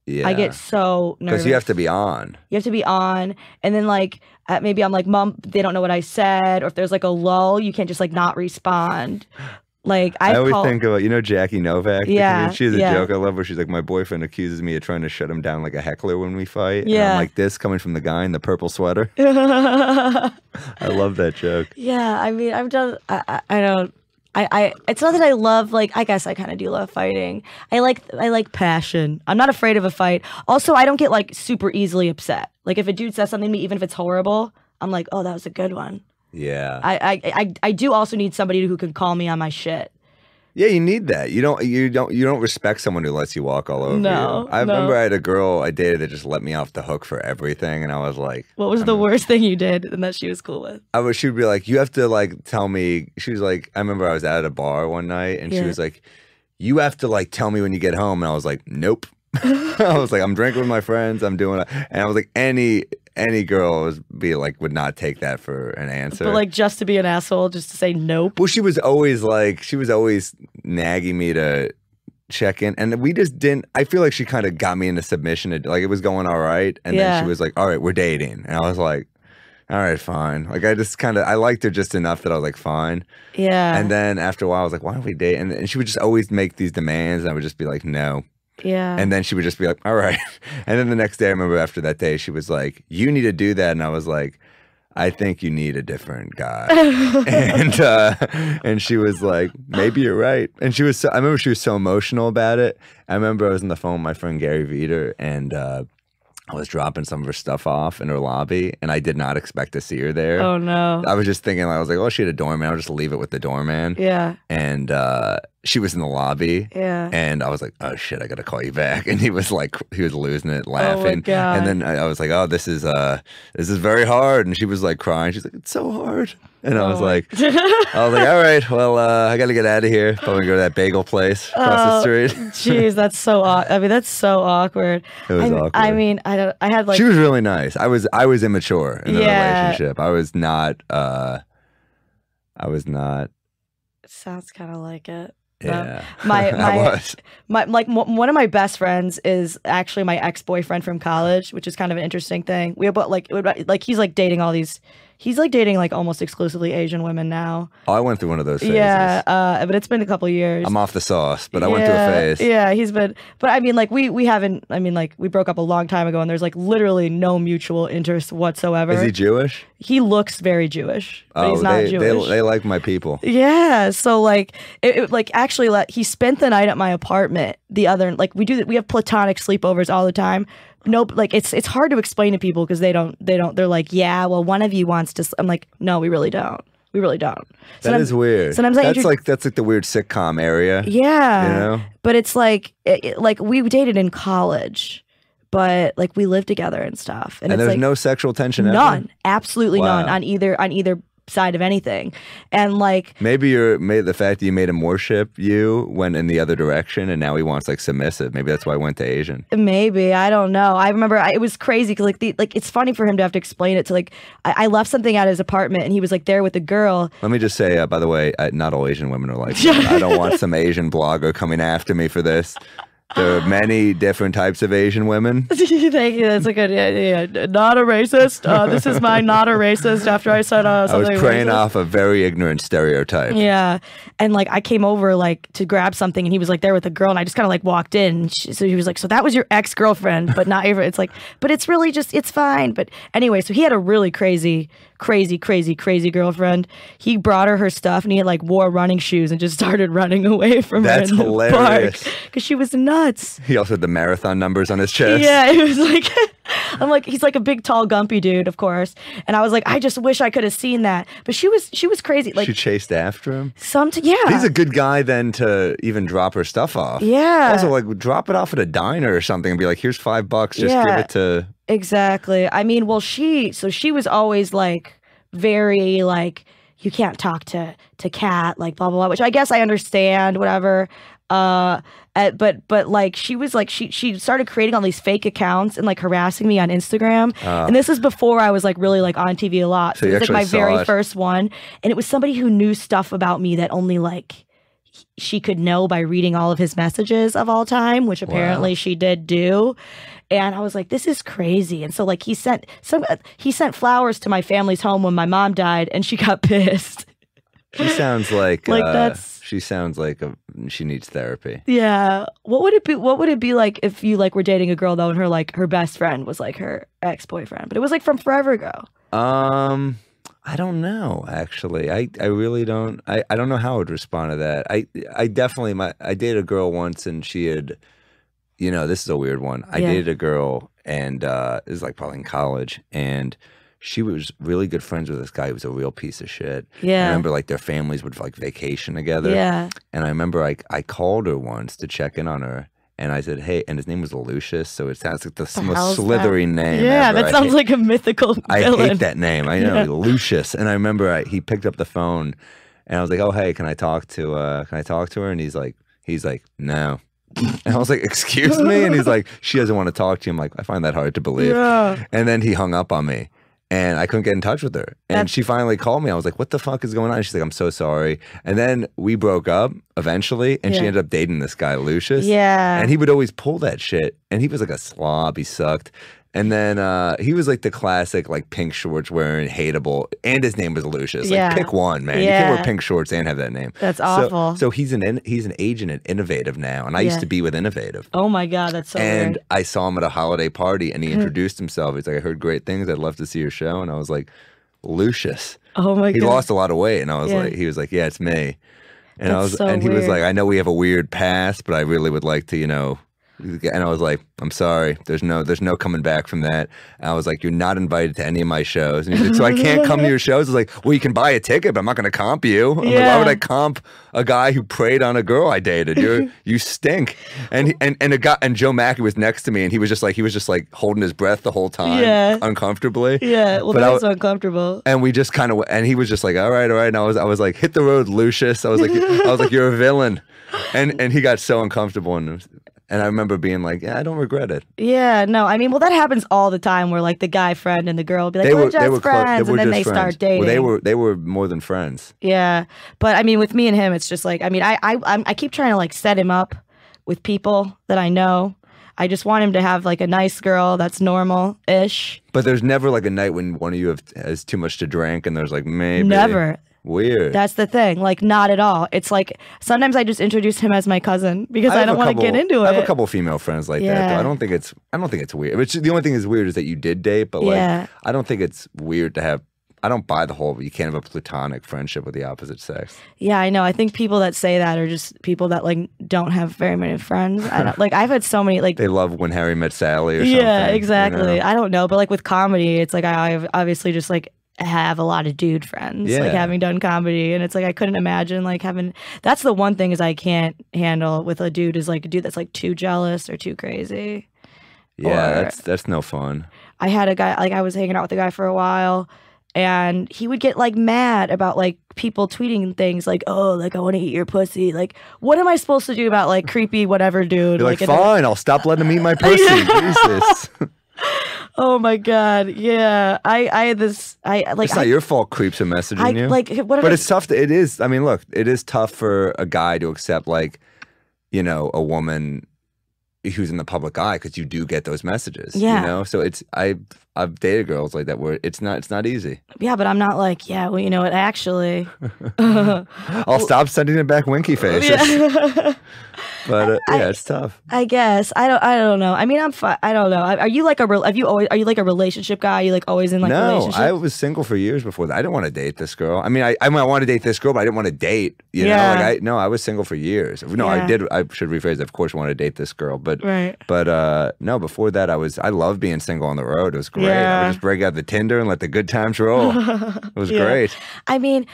Yeah. I get so nervous. Because you have to be on. You have to be on. And then like, maybe I'm like, Mom, they don't know what I said. Or if there's like a lull, you can't just like not respond. Like I always think about, Jackie Novak? Yeah. She has a joke I love where she's like, my boyfriend accuses me of trying to shut him down like a heckler when we fight. Yeah. And I'm like, this coming from the guy in the purple sweater. I love that joke. Yeah. I mean, I've done, I don't. It's not that I love, like, I guess I kind of do love fighting. I like passion. I'm not afraid of a fight. Also, I don't get like super easily upset. Like if a dude says something to me, even if it's horrible, I'm like, oh, that was a good one. Yeah. I do also need somebody who can call me on my shit. Yeah, you need that. You don't respect someone who lets you walk all over you. I remember I had a girl I dated that just let me off the hook for everything, and I was like, what was the worst thing you did and that she was cool with? She would be like, you have to like tell me. She was like, I remember I was at a bar one night, and she was like, you have to like tell me when you get home, and I was like, nope. I was like, I'm drinking with my friends. I'm doing it, and I was like, any girl would not take that for an answer. But like just to be an asshole, just to say nope. Well, she was always nagging me to check in, and we just didn't. I feel like she kind of got me into submission. Like it was going all right, and then she was like, "All right, we're dating," and I was like, "All right, fine." Like I liked her just enough that I was like, "Fine." Yeah. And then after a while, I was like, "Why don't we date?" And she would just always make these demands, and I would just be like, "No." Yeah. And then she would just be like, all right. And then the next day, I remember after that day, she was like, you need to do that. And I was like, I think you need a different guy. and she was like, maybe you're right. And I remember she was so emotional about it. I remember I was on the phone with my friend Gary Veter, and I was dropping some of her stuff off in her lobby, and I did not expect to see her there. Oh, no. I was just thinking, I was like, oh, she had a doorman. I'll just leave it with the doorman. Yeah. And she was in the lobby. Yeah. And I was like, oh, shit, I got to call you back. And he was losing it, laughing. Oh, my God. And then I was like, oh, this is very hard. And she was like crying. She's like, it's so hard. And I was like, all right, well, I got to get out of here. Probably go to that bagel place across the street. Jeez, that's so awkward. I mean, that's so awkward. It was awkward. I mean, I had like. She was really nice. I was immature in the relationship. I was not. It sounds kind of like it. Yeah, one of my best friends is actually my ex-boyfriend from college, which is kind of an interesting thing. We about like he's like dating all these. He's like dating like almost exclusively Asian women now. Oh, I went through one of those phases. Yeah, but it's been a couple years. I'm off the sauce, but I went through a phase. Yeah, but I mean, like we haven't. I mean, like we broke up a long time ago, and there's like literally no mutual interest whatsoever. Is he Jewish? He looks very Jewish, but he's not Jewish. They like my people. Yeah, so like actually he spent the night at my apartment. We have platonic sleepovers all the time. Nope, like it's hard to explain to people because they don't. They're like, yeah, well, one of you wants to. I'm like, no, we really don't. We really don't. That is weird. Sometimes that's like the weird sitcom area. Yeah. You know? But it's like like we dated in college, but like we lived together and stuff. And it's there's like, no sexual tension ever? None. Absolutely none on either side of anything. And like maybe the fact that you made him worship you went in the other direction, and now he wants like submissive. Maybe that's why I went to Asian. Maybe, I don't know. I remember it was crazy because like it's funny for him to have to explain it to like I left something at his apartment and he was like there with a girl. Let me just say, by the way, not all Asian women are like that. I don't want some Asian blogger coming after me for this. There are many different types of Asian women. Thank you. That's a good, not a racist. This is my not a racist after I said something. I was preying racist. off a very ignorant stereotype. Yeah. And like I came over like to grab something and he was like there with a girl and I just kind of like walked in. So he was like, so that was your ex-girlfriend, but not your, it's like, but it's really just, it's fine. But anyway, so he had a really crazy girlfriend. He brought her stuff and he had like wore running shoes and just started running away from her in the park because she was nuts. He also had the marathon numbers on his chest. Yeah, it was like I'm like, he's like a big tall gumpy dude, of course. And I was like, I just wish I could have seen that. But she was crazy. Like she chased after him. Yeah. He's a good guy then to even drop her stuff off. Yeah. Also, like drop it off at a diner or something and be like, here's $5. Just give it to. Exactly. I mean, well, she was always like very like, you can't talk to Kat, like blah blah blah, which I guess I understand, whatever. But like she was like she started creating all these fake accounts and like harassing me on Instagram. And this is before I was like really like on TV a lot. So it was like my very first one, and it was somebody who knew stuff about me that only like she could know by reading all of his messages of all time, which apparently she did do. And I was like, this is crazy. And so like he sent flowers to my family's home when my mom died, and she got pissed. She sounds like that's. She sounds like she needs therapy. Yeah. What would it be like if you like were dating a girl though, and her best friend was like her ex-boyfriend, but it was like from forever ago? I don't know, actually. I really don't. I don't know how I would respond to that. I definitely I dated a girl once, and she had, this is a weird one. I dated a girl, and it was like probably in college, and she was really good friends with this guy who was a real piece of shit. Yeah. I remember like their families would like vacation together. Yeah. And I remember I called her once to check in on her. And I said, hey, and his name was Lucius, so it sounds like the most slithery name Yeah, ever. That sounds like a mythical villain. I hate that name. I know, Lucius. And I remember he picked up the phone, and I was like, oh, hey, can I talk to her? And he's like, no. And I was like, excuse me? And he's like, she doesn't want to talk to you. I'm like, I find that hard to believe. Yeah. And then he hung up on me. And I couldn't get in touch with her. And she finally called me. I was like, what the fuck is going on? And she's like, I'm so sorry. And then we broke up eventually, and she ended up dating this guy, Lucius. Yeah. And he would always pull that shit. And he was like a slob. He sucked. And then he was like the classic, like pink shorts wearing, hateable, and his name was Lucius. Like pick one, man. You can't wear pink shorts and have that name. That's awful. So he's an agent at Innovative now, and I used to be with Innovative. Oh my god, that's so weird. And I saw him at a holiday party, and he introduced himself. He's like, I heard great things. I'd love to see your show. And I was like, Lucius. Oh my god. He lost a lot of weight, and I was like, he was like, yeah, it's me. And he was like, I know we have a weird past, but I really would like to, And I was like, I'm sorry, there's no coming back from that. And I was like, you're not invited to any of my shows. And he's like, so I can't come to your shows? I was like, well, you can buy a ticket, but I'm not going to comp you. I'm like, why would I comp a guy who preyed on a girl I dated? You stink. And Joe Mackey was next to me, and he was just like holding his breath the whole time, uncomfortably. Yeah, well, that was uncomfortable. And we just kind of, and he was just like, all right. And I was like, hit the road, Lucius. I was like, you're a villain. And he got so uncomfortable, and I remember being like, yeah, I don't regret it. Yeah, no, I mean, well, that happens all the time where like the guy friend and the girl will be like, we're just friends, and then they start dating. Well, they were more than friends. Yeah, but I mean, with me and him, it's just like, I mean, I keep trying to like set him up with people that I know. I just want him to have like a nice girl that's normal-ish. But there's never like a night when one of you has too much to drink, and there's like maybe. Never. Weird. That's the thing. Like, not at all. It's like sometimes I just introduce him as my cousin because I don't want to get into it. I have a couple female friends like that. Though. I don't think it's weird. Which the only thing that's weird is that you did date, but like I don't think it's weird to have. I don't buy the whole you can't have a platonic friendship with the opposite sex. Yeah, I know. I think people that say that are just people that like don't have very many friends. I've had so many like they love When Harry Met Sally or something. Yeah, exactly. I don't know, but like with comedy, it's like I obviously just like have a lot of dude friends, like having done comedy, and it's like I couldn't imagine like having. That's the one thing is I can't handle with a dude is like a dude that's like too jealous or too crazy. Yeah, that's no fun. I had a guy, like I was hanging out with a guy for a while, and he would get like mad about like people tweeting things like, oh, like I want to eat your pussy. Like, what am I supposed to do about like creepy whatever dude? You're like fine, I'll stop letting him eat my pussy. Jesus. Oh my God. Yeah. I had this, it's not your fault creeps are messaging you. Like, but it's tough. It is. I mean, look, it is tough for a guy to accept like, you know, a woman who's in the public eye because you do get those messages. Yeah. You know? So it's, I've dated girls like that where it's not easy. Yeah, but I'm not like, yeah, well, you know what, actually. I'll stop sending it back winky faces. Yeah. But yeah, it's tough. I guess I don't know. I mean, I'm fine. I don't know. Are you like are you like a relationship guy? Are you like always in like relationships? No, I was single for years before that. I didn't want to date this girl. I mean, I want to date this girl, but I didn't want to date. You know, like I was single for years. No, I did. I should rephrase. Of course, want to date this girl, but no. Before that, I loved being single on the road. It was great. I would just break out the Tinder and let the good times roll. It was great. I mean,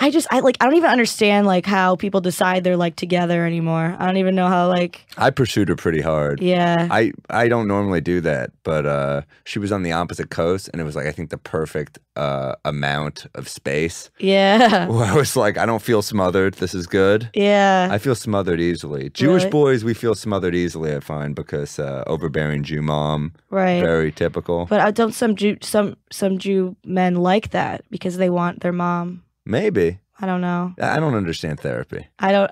I don't even understand like how people decide they're like together anymore. I don't even know how like. I pursued her pretty hard. Yeah. I don't normally do that, but she was on the opposite coast, and it was like I think the perfect amount of space. Yeah. Where I was like, I don't feel smothered. This is good. Yeah. I feel smothered easily. Jewish boys, we feel smothered easily. I find because overbearing Jew mom. Right. Very typical. But don't some Jew men like that because they want their mom? Maybe. I don't know. I don't understand therapy. I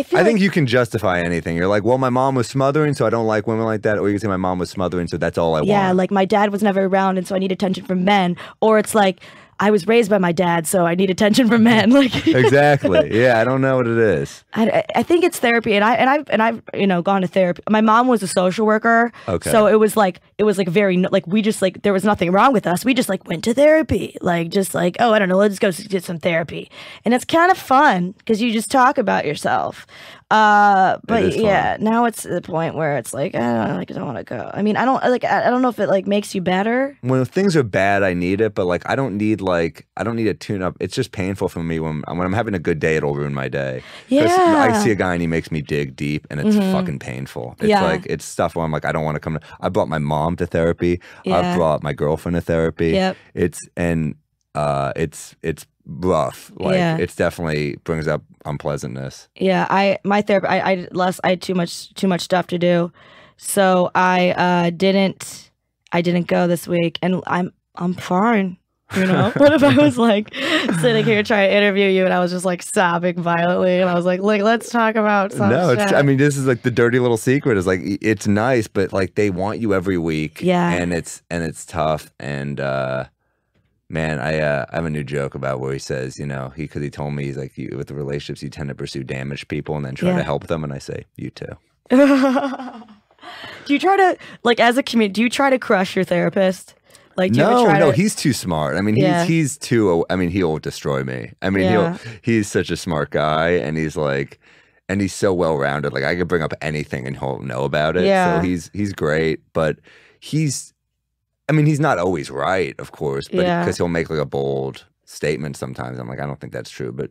think you can justify anything. You're like, well, my mom was smothering, so I don't like women like that. Or you can say my mom was smothering, so that's all I want. Yeah, like my dad was never around, and so I need attention from men. Or it's like, I was raised by my dad, so I need attention from men. Like exactly. Yeah, I don't know what it is. I think it's therapy, and I've you know gone to therapy. My mom was a social worker, so it was like very like we just like there was nothing wrong with us. We just like went to therapy, like just like oh I don't know, let's go get some therapy, and it's kind of fun because you just talk about yourself. But yeah, now it's to the point where it's like I don't want to go. I mean, I don't know if it like makes you better. When things are bad, I need it, but like I don't need a tune up. It's just painful for me when I'm having a good day, it'll ruin my day. Yeah, I see a guy and he makes me dig deep, and it's fucking painful. It's like it's stuff where I'm like I don't want to come. I brought my mom to therapy. I brought my girlfriend to therapy. Yep. It's rough. Like it's definitely brings up unpleasantness. Yeah, my therapy. I had too much stuff to do, so I didn't go this week, and I'm fine. You know, what if I was like sitting here trying to interview you and I was just like sobbing violently and I was like let's talk about something. No, I mean, this is like the dirty little secret is like, it's nice, but like they want you every week. Yeah. And it's tough. And, man, I have a new joke about where he says, you know, because he told me he's like, with the relationships, you tend to pursue damaged people and then try to help them. And I say, you too. Do you try to, like, as a comedian, do you try to crush your therapist? Like, no, he's too smart. I mean, he's too. I mean, he'll destroy me. I mean, he's such a smart guy, and he's like, and he's so well rounded. Like, I could bring up anything, and he'll know about it. Yeah. So he's great, but I mean, he's not always right, of course, but because he'll make like a bold statement sometimes. I'm like, I don't think that's true, but.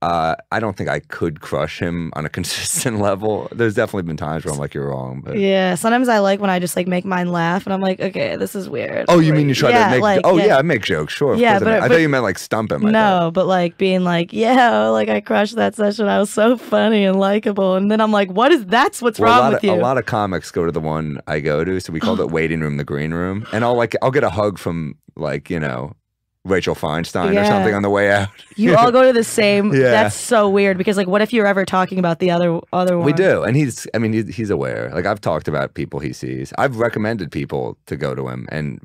I don't think I could crush him on a consistent level. There's definitely been times where I'm like, you're wrong. But yeah, sometimes I like when I just like make mine laugh and I'm like, okay, this is weird. Oh, you mean you try to make like, I make jokes, sure. Yeah, but I thought you meant like stump him. No, but like being like, like I crushed that session. I was so funny and likable. And then I'm like, that's what's wrong with you? A lot of comics go to the one I go to. So we call it waiting room, the green room. And I'll get a hug from like, you know, Rachel Feinstein or something on the way out. You all go to the same. That's so weird because like, what if you're ever talking about the other one? We do, and he's aware. Like I've talked about people he sees. I've recommended people to go to him, and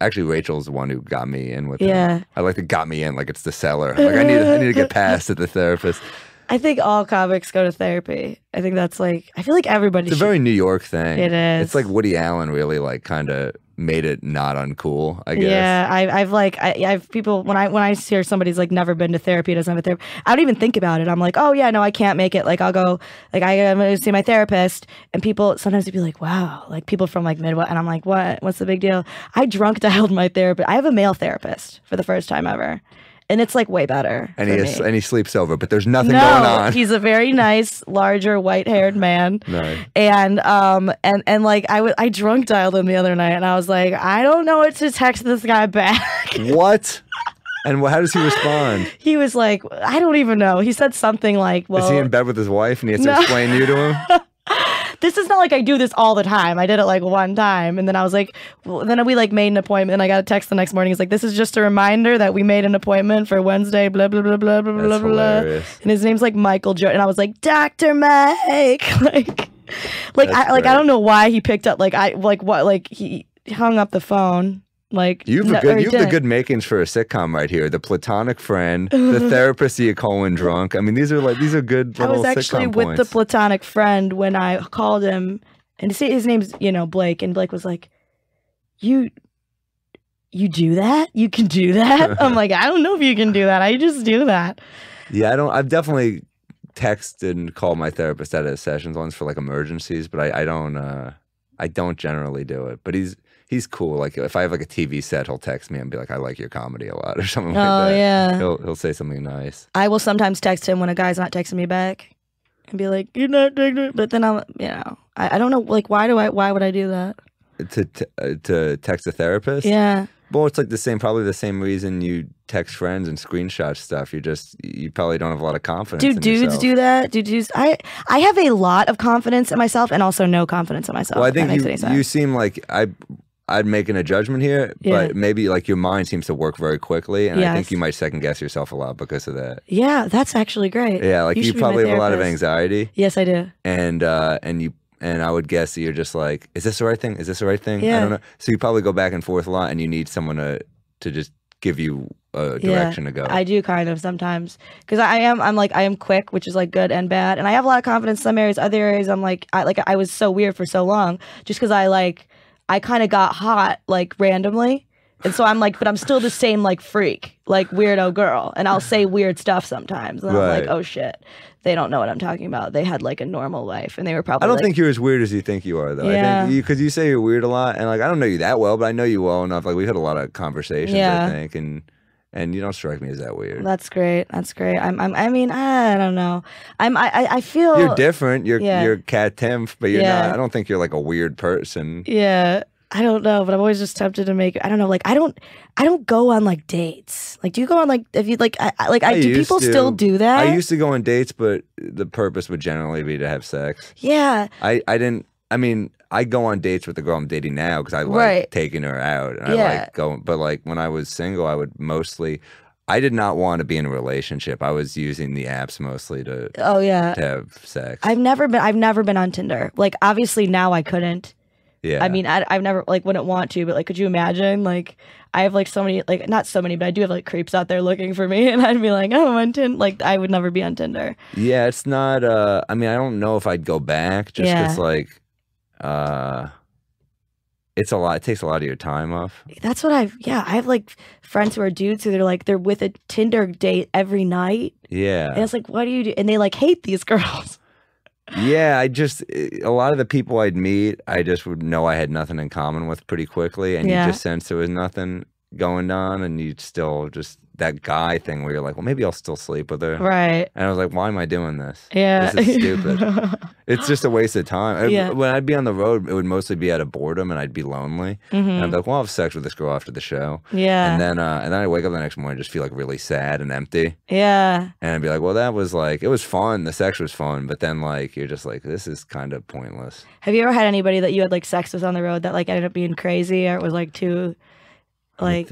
actually Rachel's the one who got me in with him. I like to got me in like it's the seller. Like I need to get past at the therapist. I think all comics go to therapy. I think that's like I feel like everybody. It's a very New York thing. It is. It's like Woody Allen really like kind of made it not uncool, I guess. Yeah, I've people when I hear somebody's like never been to therapy, doesn't have a therapist, I don't even think about it. I'm like, oh yeah, no, I can't make it. Like I'll go, like I'm gonna see my therapist, and people sometimes they'd be like, wow, like people from like Midwest, and I'm like, what's the big deal? I drunk dialed my therapist. I have a male therapist for the first time ever. And it's like way better. And he sleeps over, but there's nothing going on. He's a very nice, larger, white-haired man. Nice. And like I drunk dialed him the other night, and I was like, I don't know what to text this guy back. What? And how does he respond? He was like, I don't even know. He said something like, well, is he in bed with his wife and he has to explain you to him? This is not like I do this all the time. I did it like one time, and then I was like, well, then we like made an appointment, and I got a text the next morning. He's like, this is just a reminder that we made an appointment for Wednesday, blah, blah, blah, blah, blah, blah, blah. And his name's like Michael Joe. And I was like, Dr. Mike. I don't know why he picked up, he hung up the phone. Like you have the good makings for a sitcom right here. The platonic friend, the therapist you call when drunk. I mean, these are good little sitcom points. I was actually with the platonic friend when I called him, and his name's Blake, and Blake was like, "You do that? You can do that?" I'm like, I don't know if you can do that. I just do that. Yeah, I've definitely texted and called my therapist out of sessions once for like emergencies, but I don't generally do it. But he's cool. Like if I have like a TV set, he'll text me and be like, I like your comedy a lot or something like that. Oh, yeah. He'll say something nice. I will sometimes text him when a guy's not texting me back and be like, you're not texting me. But then I don't know, like, why would I do that? To text a therapist? Yeah. Well, it's like probably the same reason you text friends and screenshot stuff. You probably don't have a lot of confidence in dudes yourself. do that? I have a lot of confidence in myself and also no confidence in myself. Well, I think you seem like I'd making a judgment here, but maybe like your mind seems to work very quickly, and I think you might second guess yourself a lot because of that. Yeah, that's actually great. Yeah, like you probably have a lot of anxiety. Yes, I do. And I would guess that you're just like, is this the right thing? Is this the right thing? Yeah. I don't know. So you probably go back and forth a lot, and you need someone to just give you a direction to go. I do kind of sometimes, because I am quick, which is like good and bad, and I have a lot of confidence in some areas. Other areas I'm like I was so weird for so long just because I kind of got hot like randomly, and so I'm like, but I'm still the same like freak, like weirdo girl, and I'll say weird stuff sometimes, and I'm like, oh shit, they don't know what I'm talking about. They had like a normal life, and they were probably. I don't think you're as weird as you think you are, though. Yeah. I think because you say you're weird a lot, and like I don't know you that well, but I know you well enough. Like we've had a lot of conversations, I think, and you don't strike me as that weird. That's great. That's great. I mean, I don't know. I feel you're different. You're Kat Timpf, but you're not. I don't think you're like a weird person. Yeah. I don't know, but I'm always just tempted to make. I don't know. Like I don't go on like dates. Like, do you go on like do people still do that? I used to go on dates, but the purpose would generally be to have sex. Yeah. I didn't. I mean, I go on dates with the girl I'm dating now because I like taking her out, and I like going. But like when I was single, I would mostly. I did not want to be in a relationship. I was using the apps mostly to have sex. I've never been on Tinder. Like obviously now I couldn't. Yeah. I mean, I've never like wouldn't want to, but like, could you imagine? Like, I have like so many, like not so many, but I do have like creeps out there looking for me, and I'd be like, oh, I'm on Tinder. Like, I would never be on Tinder. Yeah, it's not. I mean, I don't know if I'd go back just because like, it's a lot. It takes a lot of your time off. That's what I have like friends who are dudes who they're with a Tinder date every night. Yeah. And it's like, what do you do? And they like hate these girls. Yeah, a lot of the people I'd meet, I just would know I had nothing in common with pretty quickly, and you just sense there was nothing going on, and you'd still just that guy thing where you're like, well, maybe I'll still sleep with her. Right. And I was like, why am I doing this? Yeah. This is stupid. It's just a waste of time. Yeah. When I'd be on the road, it would mostly be out of boredom, and I'd be lonely. And I'd be like, well, I'll have sex with this girl after the show. Yeah. And then I wake up the next morning and just feel like really sad and empty. Yeah. And I'd be like, well, that was like, it was fun. The sex was fun. But then like, you're just like, this is kind of pointless. Have you ever had anybody that you had like sex with on the road that like ended up being crazy, or it was like too like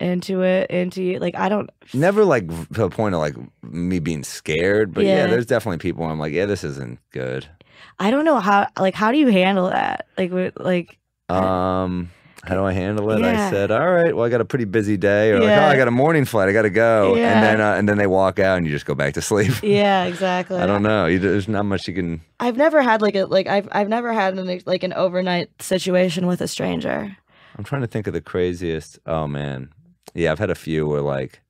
into you? Like, I don't never like to the point of like me being scared, but yeah, there's definitely people where I'm like, yeah, this isn't good. I don't know how do you handle that? Like how do I handle it? Yeah. I said, all right, well, I got a pretty busy day. Or like, oh, I got a morning flight. I got to go. And then they walk out and you just go back to sleep. Yeah, exactly. I don't know. There's not much you can. I've never had I've never had an overnight situation with a stranger. I'm trying to think of the craziest. Oh man. Yeah, I've had a few where like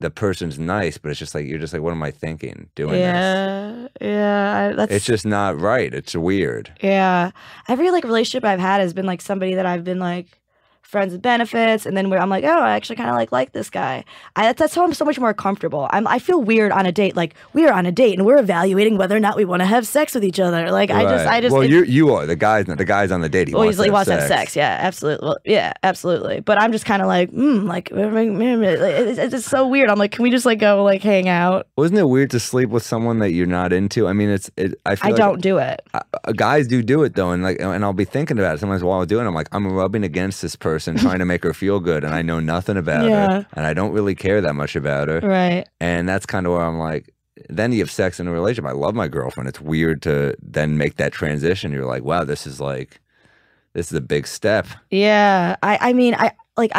the person's nice, but it's just like you're just like, what am I thinking doing this? Yeah. It's just not right. It's weird. Yeah, every like relationship I've had has been like somebody that I've been like friends with benefits, and then where I'm like, oh, I actually kind of like this guy. That's how I'm so much more comfortable. I feel weird on a date. Like we are on a date and we're evaluating whether or not we want to have sex with each other. Like I just. Well, you are the guy's on the date. He wants to have sex. Yeah, absolutely. Well, yeah, absolutely. But I'm just kind of like, it's just so weird. I'm like, can we just like go like hang out? Wasn't it weird to sleep with someone that you're not into? I mean, I don't do it. Guys do it though, and I'll be thinking about it sometimes while I'm doing it. I'm like, I'm rubbing against this person. Trying to make her feel good, and I know nothing about her, and I don't really care that much about her. Right. And that's kind of where I'm like, then you have sex in a relationship. I love my girlfriend. It's weird to then make that transition. You're like, wow, this is a big step. Yeah. I mean,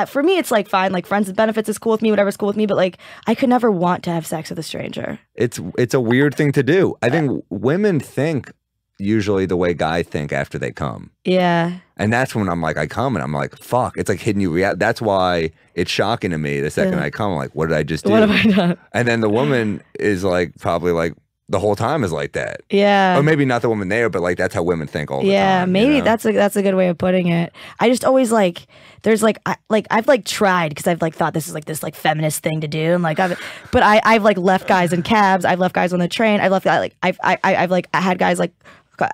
for me, it's like fine. Like friends with benefits is cool with me, whatever's cool with me. But like, I could never want to have sex with a stranger. It's a weird thing to do. I think women think usually the way guys think after they come. Yeah. And that's when I'm like, I come and I'm like, fuck. It's like hitting you. That's why it's shocking to me the second I come. I'm like, what did I just do? What have I done? And then the woman is like, probably like, the whole time is like that. Yeah. Or maybe not the woman there, but like that's how women think all the time. Yeah, maybe that's a good way of putting it. I just always like there's like I've like tried because I've like thought this is like this like feminist thing to do, and like I've like left guys in cabs, I've left guys on the train, I've had guys like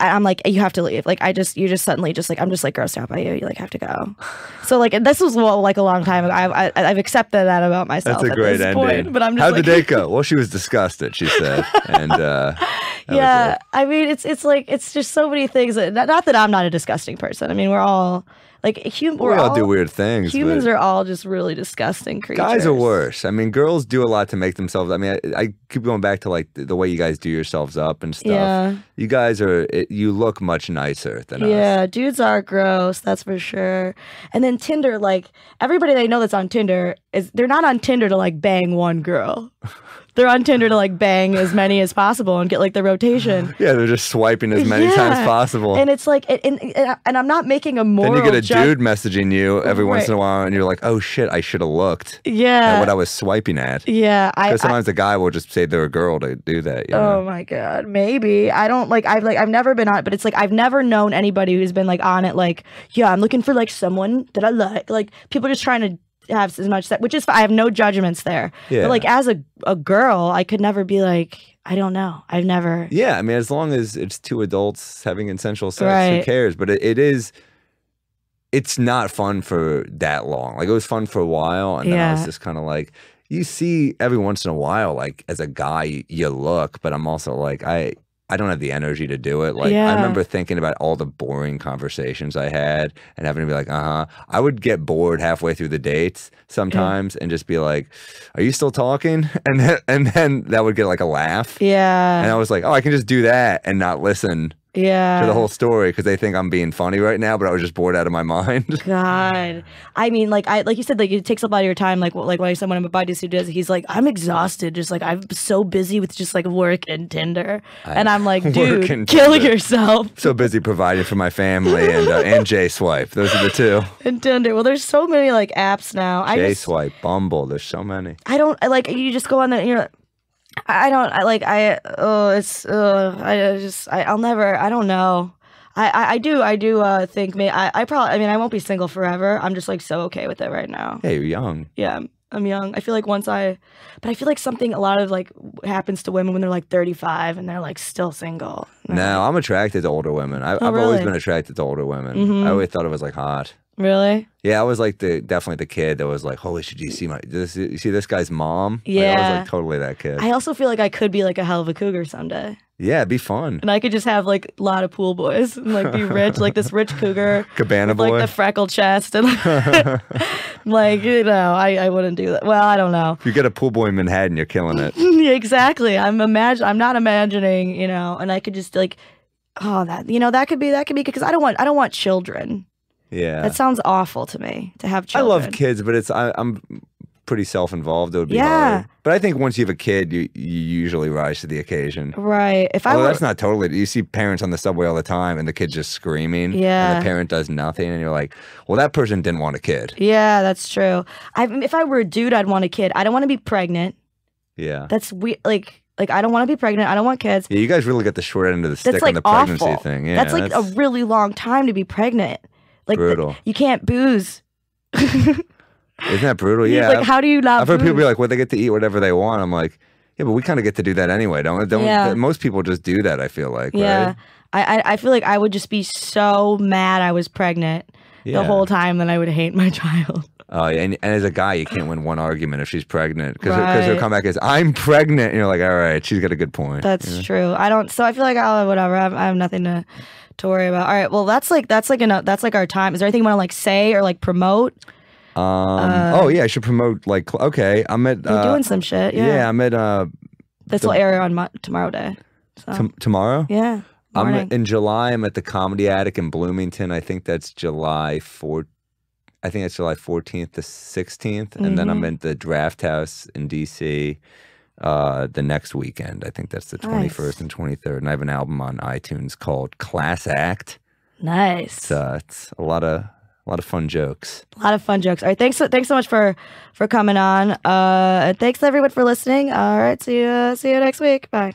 I'm like, you have to leave. Like you just suddenly just like I'm just like grossed out by you. You like have to go. So like this was like a long time ago. I've accepted that about myself. That's a great ending. Point, but I'm just how'd like, the date go? Well, she was disgusted. She said, and yeah. I mean, it's like it's just so many things. Not that I'm not a disgusting person. I mean, we're all. Like we all do weird things. Humans are all just really disgusting creatures. Guys are worse. I mean, girls do a lot to make themselves. I mean, I keep going back to like the way you guys do yourselves up and stuff. Yeah. You guys you look much nicer than us. Yeah, dudes are gross. That's for sure. And then Tinder, like everybody they know that's on Tinder they're not on Tinder to like bang one girl. They're on Tinder to like bang as many as possible and get like the rotation. Yeah, they're just swiping as many times possible. And it's like, and I'm not making a moral. Then you get a dude messaging you every once in a while, and you're like, oh shit, I should have looked. Yeah. At what I was swiping at. Yeah. Because sometimes the guy will just say they're a girl to do that. You know? Oh my god, maybe I don't like. I've never been on it, but it's like I've never known anybody who's been like on it. Like, yeah, I'm looking for like someone that I like. Like people just trying to have as much sex, which is I have no judgments there. Yeah. But like as a girl, I could never be like, I don't know. I've never. Yeah, I mean, as long as it's two adults having consensual sex, who cares? But it's not fun for that long. Like it was fun for a while, and then I was just kind of like, you see every once in a while, like as a guy, you look, but I'm also like, I don't have the energy to do it. Like I remember thinking about all the boring conversations I had and having to be like, I would get bored halfway through the dates sometimes and just be like, are you still talking? And then that would get like a laugh. Yeah. And I was like, oh, I can just do that and not listen to the whole story because they think I'm being funny right now, but I was just bored out of my mind. God. I mean, like you said, like it takes up a lot of your time. Like when someone I'm about to do, he's like, I'm exhausted. Just like I'm so busy with just like work and Tinder. And I'm like, dude, kill yourself. So busy providing for my family and J Swipe. Those are the two. And Tinder. Well, there's so many like apps now. J Swipe, Bumble. There's so many. I don't like. You just go on there and you're. I'll never, I don't know. I do think I won't be single forever. I'm just like so okay with it right now. Hey, you're young. Yeah, I'm young. I feel like but I feel like a lot of like happens to women when they're like 35 and they're like still single. No, I'm attracted to older women. I've always been attracted to older women. Mm-hmm. I always thought it was like hot. Really? Yeah, I was like definitely the kid that was like, holy shit, you see this guy's mom? Yeah. Like, I was like totally that kid. I also feel like I could be like a hell of a cougar someday. Yeah, it'd be fun. And I could just have like a lot of pool boys and like be rich, like this rich cougar. Cabana boy. Like the freckled chest and like, I wouldn't do that. Well, I don't know. If you get a pool boy in Manhattan, you're killing it. Yeah, exactly. I'm not imagining, and I could just like Oh, that could be because I don't want children. Yeah. That sounds awful to me to have children. I love kids, but I'm pretty self-involved. It would be hard. But I think once you have a kid, you usually rise to the occasion. Right. That's not totally. You see parents on the subway all the time, and the kid's just screaming. Yeah. And the parent does nothing, and you're like, well, that person didn't want a kid. Yeah, that's true. If I were a dude, I'd want a kid. I don't want to be pregnant. Yeah. That's weird. Like I don't want to be pregnant. I don't want kids. Yeah, you guys really got the short end of the stick on the pregnancy awful. thing. Yeah, that's like a really long time to be pregnant. Like brutal. You can't booze. Isn't that brutal? Yeah. Like, how do you not? I've heard people be like, well, they get to eat whatever they want. I'm like, yeah, but we kind of get to do that anyway, don't? Yeah. Most people just do that, I feel like, yeah. right? I feel like I would just be so mad I was pregnant the whole time that I would hate my child. Oh, yeah. And as a guy, you can't win one argument if she's pregnant because her comeback is, I'm pregnant. And you're like, all right, she's got a good point. That's true. So I feel like whatever. I have nothing to worry about. All right. Well, that's like our time. Is there anything you want to like say or like promote? Oh yeah, I should promote like okay. I'm at you're doing some shit. Yeah, I'm at this will air on tomorrow day. So. Tomorrow? Yeah. Morning. In July. I'm at the Comedy Attic in Bloomington. I think that's July 4th. I think it's July 14th to 16th, and then I'm at the Draft House in DC the next weekend. I think that's the 21st and 23rd. And I have an album on iTunes called Class Act. Nice. It's a lot of fun jokes. A lot of fun jokes. All right, thanks so much for coming on. Thanks everyone for listening. All right, see you next week. Bye.